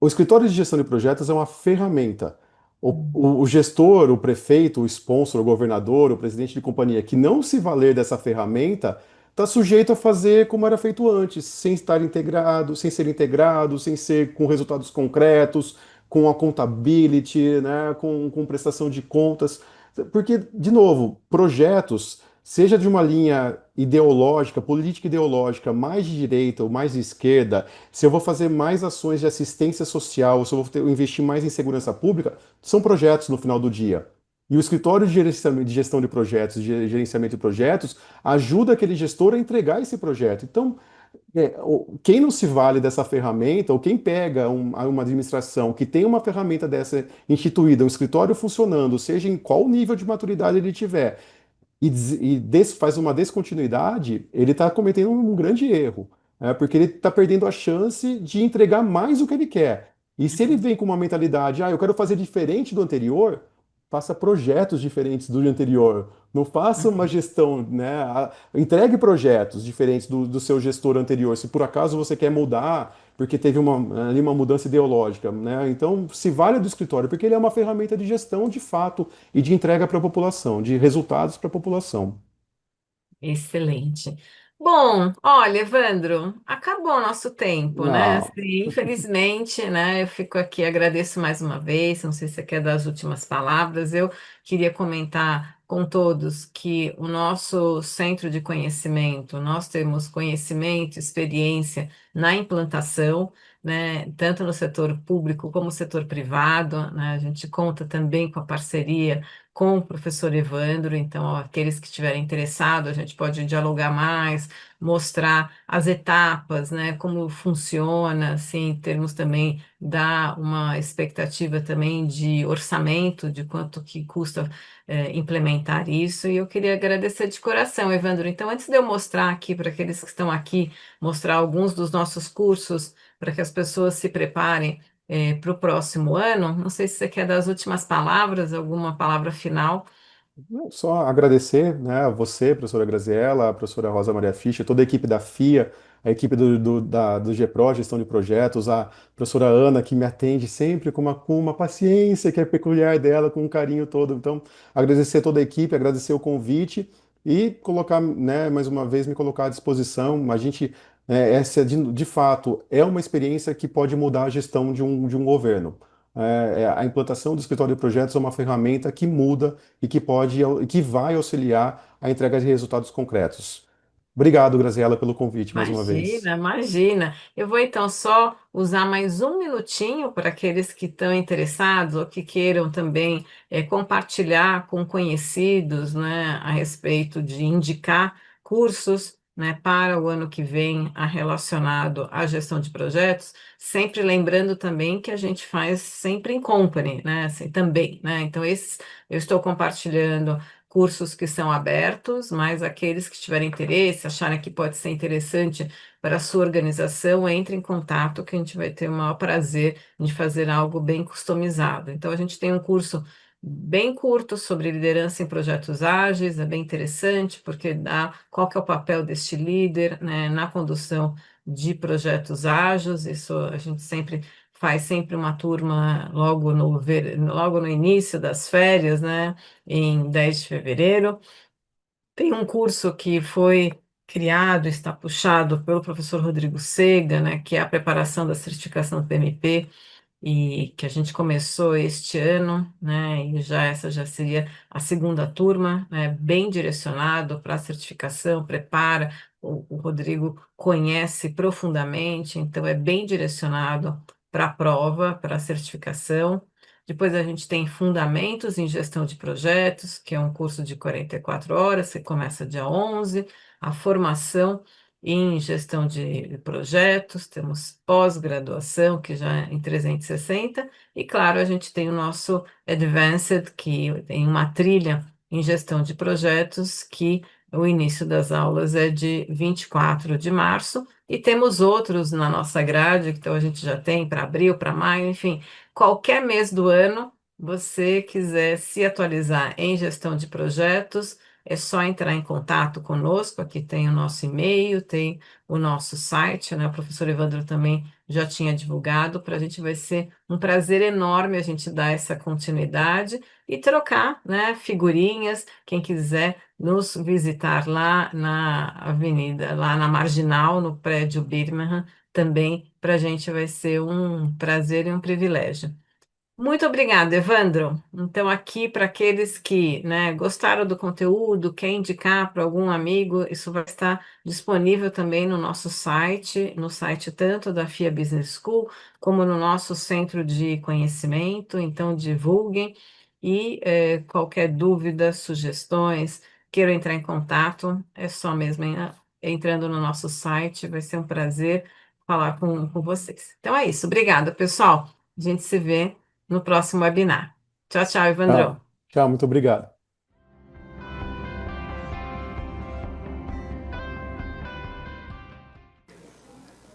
o escritório de gestão de projetos é uma ferramenta. O gestor, o prefeito, o sponsor, o governador, o presidente de companhia que não se valer dessa ferramenta está sujeito a fazer como era feito antes, sem estar integrado, sem ser integrado, sem ser com resultados concretos, com accountability, né, com prestação de contas. Porque, de novo, projetos, seja de uma linha ideológica, política ideológica, mais de direita ou mais de esquerda, se eu vou fazer mais ações de assistência social, se eu vou investir mais em segurança pública, são projetos no final do dia. E o escritório de gestão de projetos, de gerenciamento de projetos, ajuda aquele gestor a entregar esse projeto. Então, quem não se vale dessa ferramenta, ou quem pega uma administração que tem uma ferramenta dessa instituída, um escritório funcionando, seja em qual nível de maturidade ele tiver, faz uma descontinuidade, ele está cometendo um grande erro, porque ele está perdendo a chance de entregar mais do que ele quer. E se ele vem com uma mentalidade, eu quero fazer diferente do anterior, faça projetos diferentes do anterior. Não faça uma gestão, né? Entregue projetos diferentes do seu gestor anterior. Se por acaso você quer mudar, porque teve ali uma mudança ideológica, né? Então, se vale do escritório, porque ele é uma ferramenta de gestão de fato e de entrega para a população, de resultados para a população. Excelente. Bom, olha, Evandro, acabou o nosso tempo, né? Ah, Assim, infelizmente, né? Eu fico aqui, agradeço mais uma vez. Não sei se você quer dar as últimas palavras. Eu queria comentar com todos que o nosso centro de conhecimento, nós temos conhecimento, experiência na implantação, né? Tanto no setor público como no setor privado, né? A gente conta também com a parceria com o professor Evandro, então, ó, aqueles que estiverem interessados, a gente pode dialogar mais, mostrar as etapas, né, como funciona, assim, em termos também dar uma expectativa também de orçamento, de quanto que custa, implementar isso, e eu queria agradecer de coração, Evandro. Então, antes de eu mostrar aqui para aqueles que estão aqui, mostrar alguns dos nossos cursos, para que as pessoas se preparem para o próximo ano. Não sei se você quer dar as últimas palavras, alguma palavra final. Só agradecer, né, a você, professora Graziella, a professora Rosa Maria Fischer, toda a equipe da FIA, a equipe do GPRO, Gestão de Projetos, a professora Ana, que me atende sempre com uma paciência que é peculiar dela, com um carinho todo. Então, agradecer toda a equipe, agradecer o convite e colocar, né, mais uma vez, me colocar à disposição. A gente, essa, de fato, é uma experiência que pode mudar a gestão de um governo. A implantação do escritório de projetos é uma ferramenta que muda e que vai auxiliar a entrega de resultados concretos. Obrigado, Graziela, pelo convite mais uma vez. Imagina, imagina. Eu vou então só usar mais um minutinho para aqueles que estão interessados ou que queiram também compartilhar com conhecidos, né, a respeito de indicar cursos, né, para o ano que vem relacionado à gestão de projetos, sempre lembrando também que a gente faz sempre em company, né, assim, também, né? Então esses eu estou compartilhando cursos que são abertos, mas aqueles que tiverem interesse, acharem que pode ser interessante para a sua organização, entre em contato que a gente vai ter o maior prazer de fazer algo bem customizado. Então, a gente tem um curso bem curto sobre liderança em projetos ágeis, é bem interessante, porque dá qual que é o papel deste líder, né, na condução de projetos ágeis, isso a gente sempre faz sempre uma turma logo no início das férias, né? Em 10 de fevereiro. Tem um curso que foi criado, está puxado pelo professor Rodrigo Sega, né, que é a preparação da certificação do PMP, e que a gente começou este ano, né, e já essa já seria a segunda turma, né, bem direcionado para a certificação, prepara, o Rodrigo conhece profundamente, então é bem direcionado para a prova, para a certificação. Depois a gente tem Fundamentos em Gestão de Projetos, que é um curso de 44 horas, que começa dia 11, a formação em gestão de projetos, temos pós-graduação, que já é em 360, e claro, a gente tem o nosso Advanced, que tem uma trilha em gestão de projetos, que o início das aulas é de 24 de março, e temos outros na nossa grade, então a gente já tem para abril, para maio, enfim, qualquer mês do ano, você quiser se atualizar em gestão de projetos, é só entrar em contato conosco. Aqui tem o nosso e-mail, tem o nosso site, né? O professor Evandro também já tinha divulgado. Para a gente vai ser um prazer enorme a gente dar essa continuidade e trocar, né, figurinhas. Quem quiser nos visitar lá na avenida, lá na Marginal, no prédio Birmingham, também para a gente vai ser um prazer e um privilégio. Muito obrigada, Evandro. Então, aqui para aqueles que, né, gostaram do conteúdo, quer indicar para algum amigo, isso vai estar disponível também no nosso site, no site tanto da FIA Business School, como no nosso centro de conhecimento. Então, divulguem e qualquer dúvida, sugestões, queiram entrar em contato, é só mesmo entrando no nosso site, vai ser um prazer falar com vocês. Então é isso, obrigada, pessoal. A gente se vê no próximo webinar. Tchau, tchau, Tchau. Evandrão. Tchau, muito obrigado.